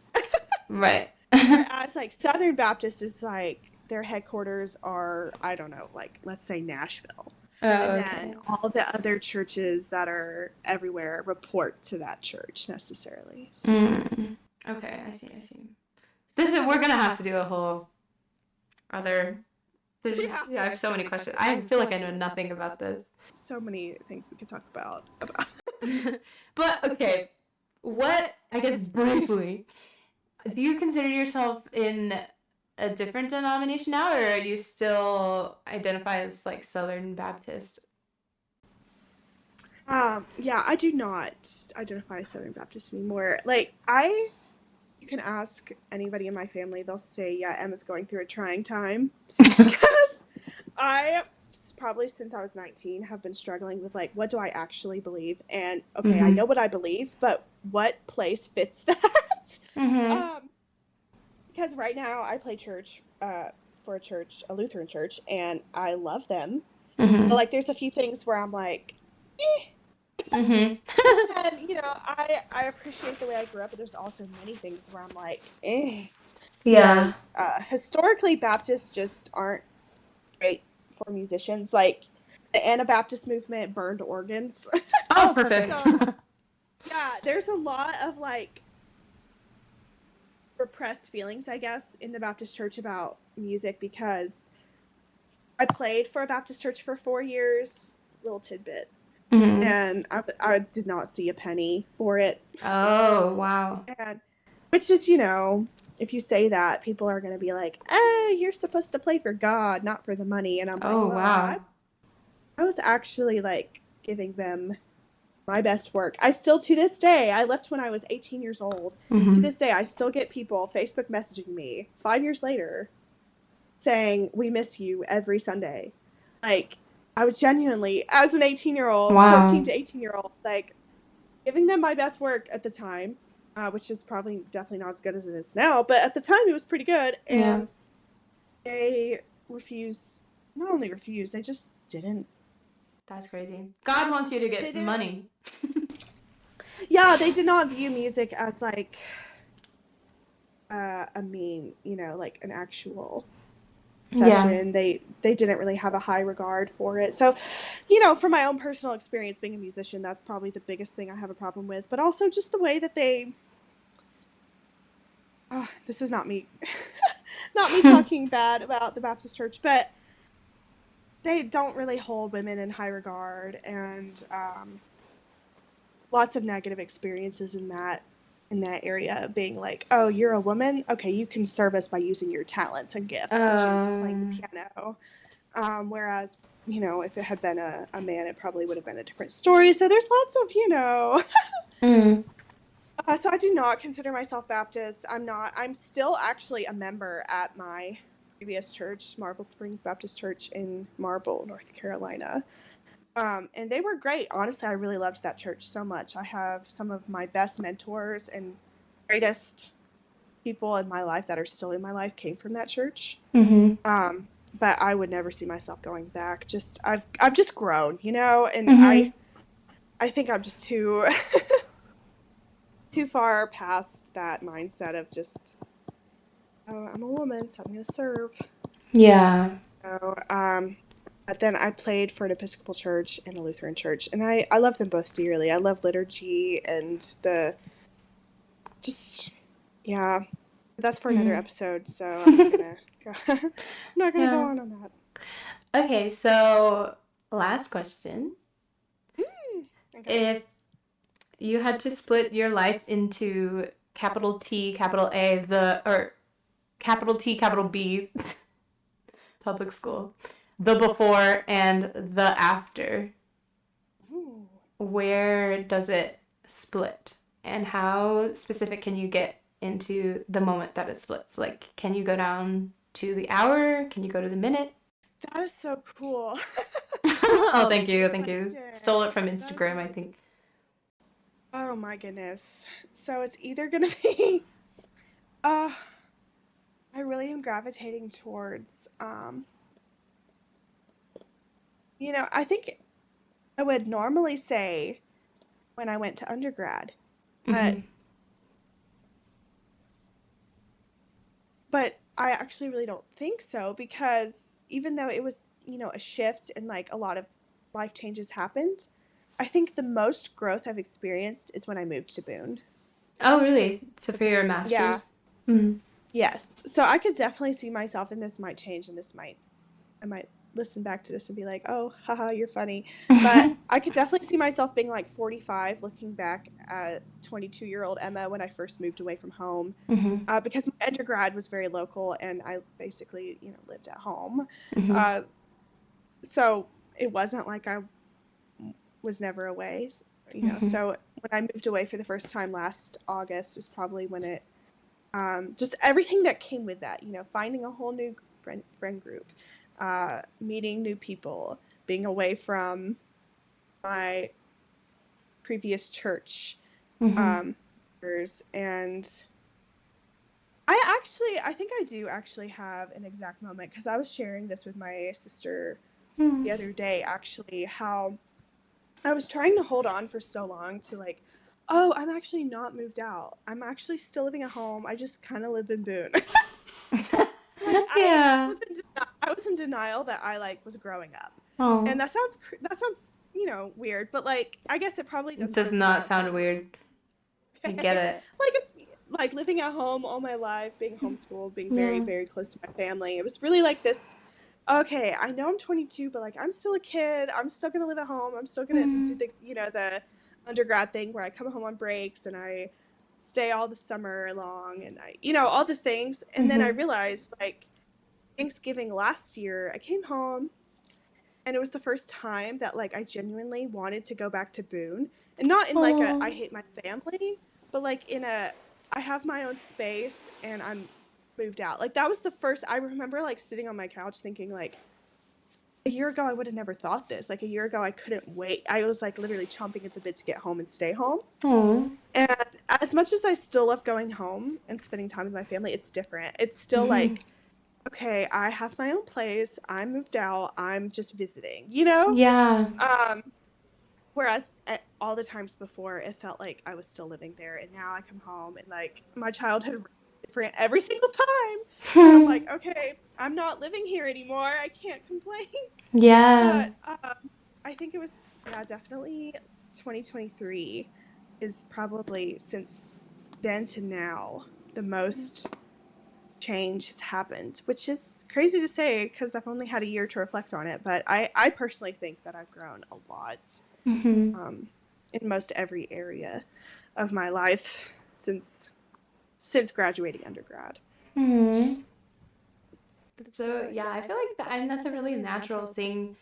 Right. Whereas like Southern Baptist is like their headquarters are, I don't know, like let's say Nashville. And then all the other churches that are everywhere report to that church necessarily. So. Okay, I see. We're gonna have to do a whole other. I have so many questions. I feel like I know nothing about this. So many things we could talk about. But okay, I guess briefly, do you consider yourself in a different denomination now, or are you still identify as like Southern Baptist? Yeah, I do not identify as Southern Baptist anymore. Like you can ask anybody in my family, they'll say, yeah, Emma's going through a trying time. Because I probably since I was 19 have been struggling with like, what do I actually believe? And okay, I know what I believe, but what place fits that? Because right now I play church for a Lutheran church, and I love them. But like there's a few things where I'm like, And I appreciate the way I grew up, but there's also many things where I'm like, Yeah. Because, historically, Baptists just aren't great for musicians. Like the Anabaptist movement burned organs. Oh, perfect. So, yeah, there's a lot of like repressed feelings, I guess, in the Baptist church about music because I played for a Baptist church for 4 years. Little tidbit. And I did not see a penny for it. Oh, wow. And which is, if you say that, people are going to be like, you're supposed to play for God, not for the money. And I'm like, well, wow. I was actually like giving them my best work. I still, to this day, I left when I was 18 years old. To this day, I still get people Facebook messaging me 5 years later saying, we miss you every Sunday. Like, I was genuinely, as an 18-year-old, 14 to 18-year-old, like, giving them my best work at the time, which is probably definitely not as good as it is now, but at the time it was pretty good, and they not only refused, they just didn't. That's crazy. God wants you to get money. Yeah, they did not view music as, like, like an actual session. They didn't really have a high regard for it. So, from my own personal experience being a musician, that's probably the biggest thing I have a problem with. But also just the way that this is not me talking bad about the Baptist church, but they don't really hold women in high regard, and lots of negative experiences in that area, being like, oh, you're a woman? Okay, you can serve us by using your talents and gifts, which is playing the piano. Whereas, if it had been a man, it probably would have been a different story. So there's lots of, So I do not consider myself Baptist. I'm not. I'm still actually a member at my previous church, Marble Springs Baptist Church in Marble, North Carolina. And they were great. Honestly, I really loved that church so much. I have some of my best mentors and greatest people in my life that are still in my life came from that church. Mm-hmm. But I would never see myself going back. Just I've just grown, and Mm-hmm. I think I'm just too too far past that mindset of just I'm a woman, so I'm gonna serve. Yeah. So, but then I played for an Episcopal church and a Lutheran church, and I love them both dearly. I love liturgy and the just yeah. That's for another Mm-hmm. episode, so I'm not gonna go. I'm not gonna go Yeah. on that. Okay, so last question. Okay. If you had to split your life into capital T, capital A, or capital T, capital B, public school, the before and the after, Ooh. where does it split? And how specific can you get into the moment that it splits? Like, can you go down to the hour? Can you go to the minute? That is so cool. Oh, thank Good you. Thank you. question. Stole it from That is Instagram, I really think. oh my goodness. So it's either gonna be uh I really am gravitating towards I think I would normally say when I went to undergrad, but Mm-hmm. but I actually really don't think so because even though it was, a shift and like a lot of life changes happened, I think the most growth I've experienced is when I moved to Boone. Oh, really? So for your Yeah. master's? Mm-hmm. Yes. So I could definitely see myself, and this might change, and I might listen back to this and be like, oh, haha, you're funny. But I could definitely see myself being like 45, looking back at 22-year-old Emma when I first moved away from home, Mm-hmm. because my undergrad was very local and I basically, lived at home. Mm-hmm. Uh, so it wasn't like I was never away, Mm-hmm. So when I moved away for the first time last August is probably when it just everything that came with that, finding a whole new friend group, meeting new people, being away from my previous church, Mm-hmm. um, and I think I do actually have an exact moment because I was sharing this with my sister Mm-hmm. the other day, actually, how I was trying to hold on for so long to like, oh, I'm actually not moved out. I'm actually still living at home. I just kind of live in Boone. Like Yeah. I was in denial that I like was growing up, and Oh, that sounds weird, but like I guess it probably it does does work for not some sound people. weird. I get Okay, it. like it's like living at home all my life, being homeschooled, being very Yeah. very close to my family. It was really like this. Okay, I know I'm 22, but like I'm still a kid. I'm still gonna live at home. I'm still gonna do Mm-hmm. the undergrad thing where I come home on breaks and I stay all the summer long and I all the things. And then I Mm-hmm. realized like Thanksgiving last year, I came home and it was the first time that like I genuinely wanted to go back to Boone, and not in like a I Oh. hate my family, but like in a I have my own space and I'm moved out. Like that was the first I remember like sitting on my couch thinking like a year ago I would have never thought this. Like a year ago I couldn't wait. I was like literally chomping at the bit to get home and stay home. Oh. And as much as I still love going home and spending time with my family, it's different. It's still Mm-hmm. like okay, I have my own place. I'm moved out. I'm just visiting. Yeah. Um, whereas at all the times before, it felt like I was still living there, and now I come home and like my childhood is different every single time, and I'm like, okay, I'm not living here anymore. I can't complain. Yeah. But I think it was yeah, definitely 2023 is probably since then to now the most change has happened, which is crazy to say because I've only had a year to reflect on it. But I personally think that I've grown a lot Mm-hmm. um, in most every area of my life since graduating undergrad. Mm-hmm. So yeah, I feel like that, and that's a really natural thing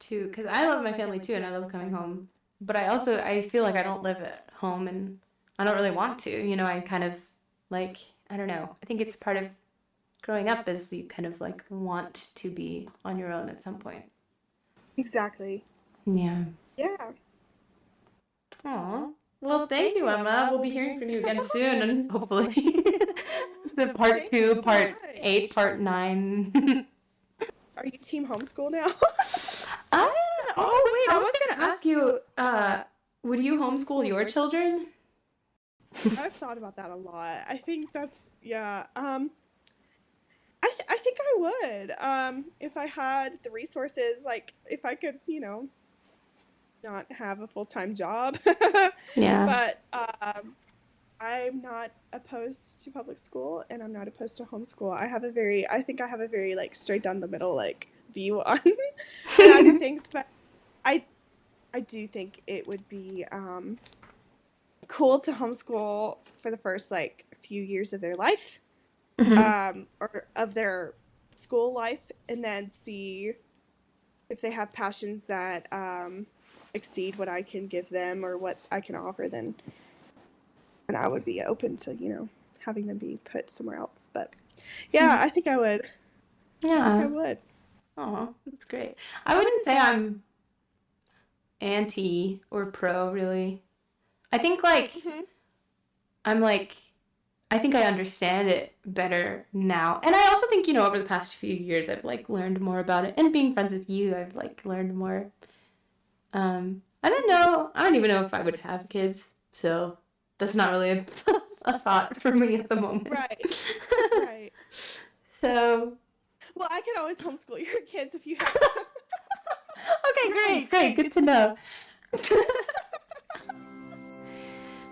to, because I love my family too, and I love coming home. But I feel like I don't live at home, and I don't really want to. You know, I kind of like, I don't know. I think it's part of growing up is you kind of like want to be on your own at some point. Exactly. Yeah. Yeah. Aw. Well, thank you, Emma. We'll be hearing from you again soon, and hopefully the part Thank you 2, so part much. 8, part 9. Are you team homeschool now? Oh, wait, I was going to ask you, would you homeschool your children? I've thought about that a lot. I think that's yeah. I think I would. If I had the resources, like if I could, not have a full-time job. Yeah. But I'm not opposed to public school and I'm not opposed to homeschool. I think I have a very like straight down the middle like view on on either things, but I I do think it would be cool to homeschool for the first like few years of their life, Mhm. or of their school life, and then see if they have passions that exceed what I can give them or what I can offer. Then, and I would be open to having them be put somewhere else. But yeah, I think I would. I think I Yeah. would. Oh, that's great. I wouldn't say I'm anti or pro, really. I think, like, Hmm. I'm like, I think I understand it better now. And I also think, over the past few years, I've, like, learned more about it. And being friends with you, I've, like, learned more. I don't know. I don't even know if I would have kids. So that's not really a thought for me at the moment. Right. Right. So, Well, I can always homeschool your kids if you have. okay, great. Good to know.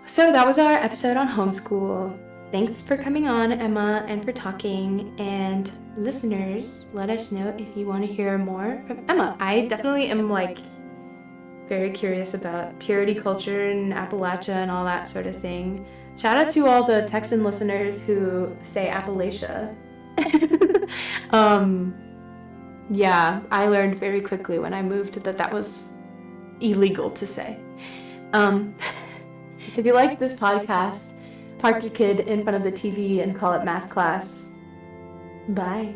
So that was our episode on homeschool. Thanks for coming on, Emma, and for talking. And listeners, let us know if you want to hear more from Emma. I definitely am like very curious about purity culture and Appalachia and all that sort of thing. Shout out to all the Texan listeners who say Appalachia. Yeah, I learned very quickly when I moved that was illegal to say. If you like this podcast, park your kid in front of the TV and call it math class. Bye.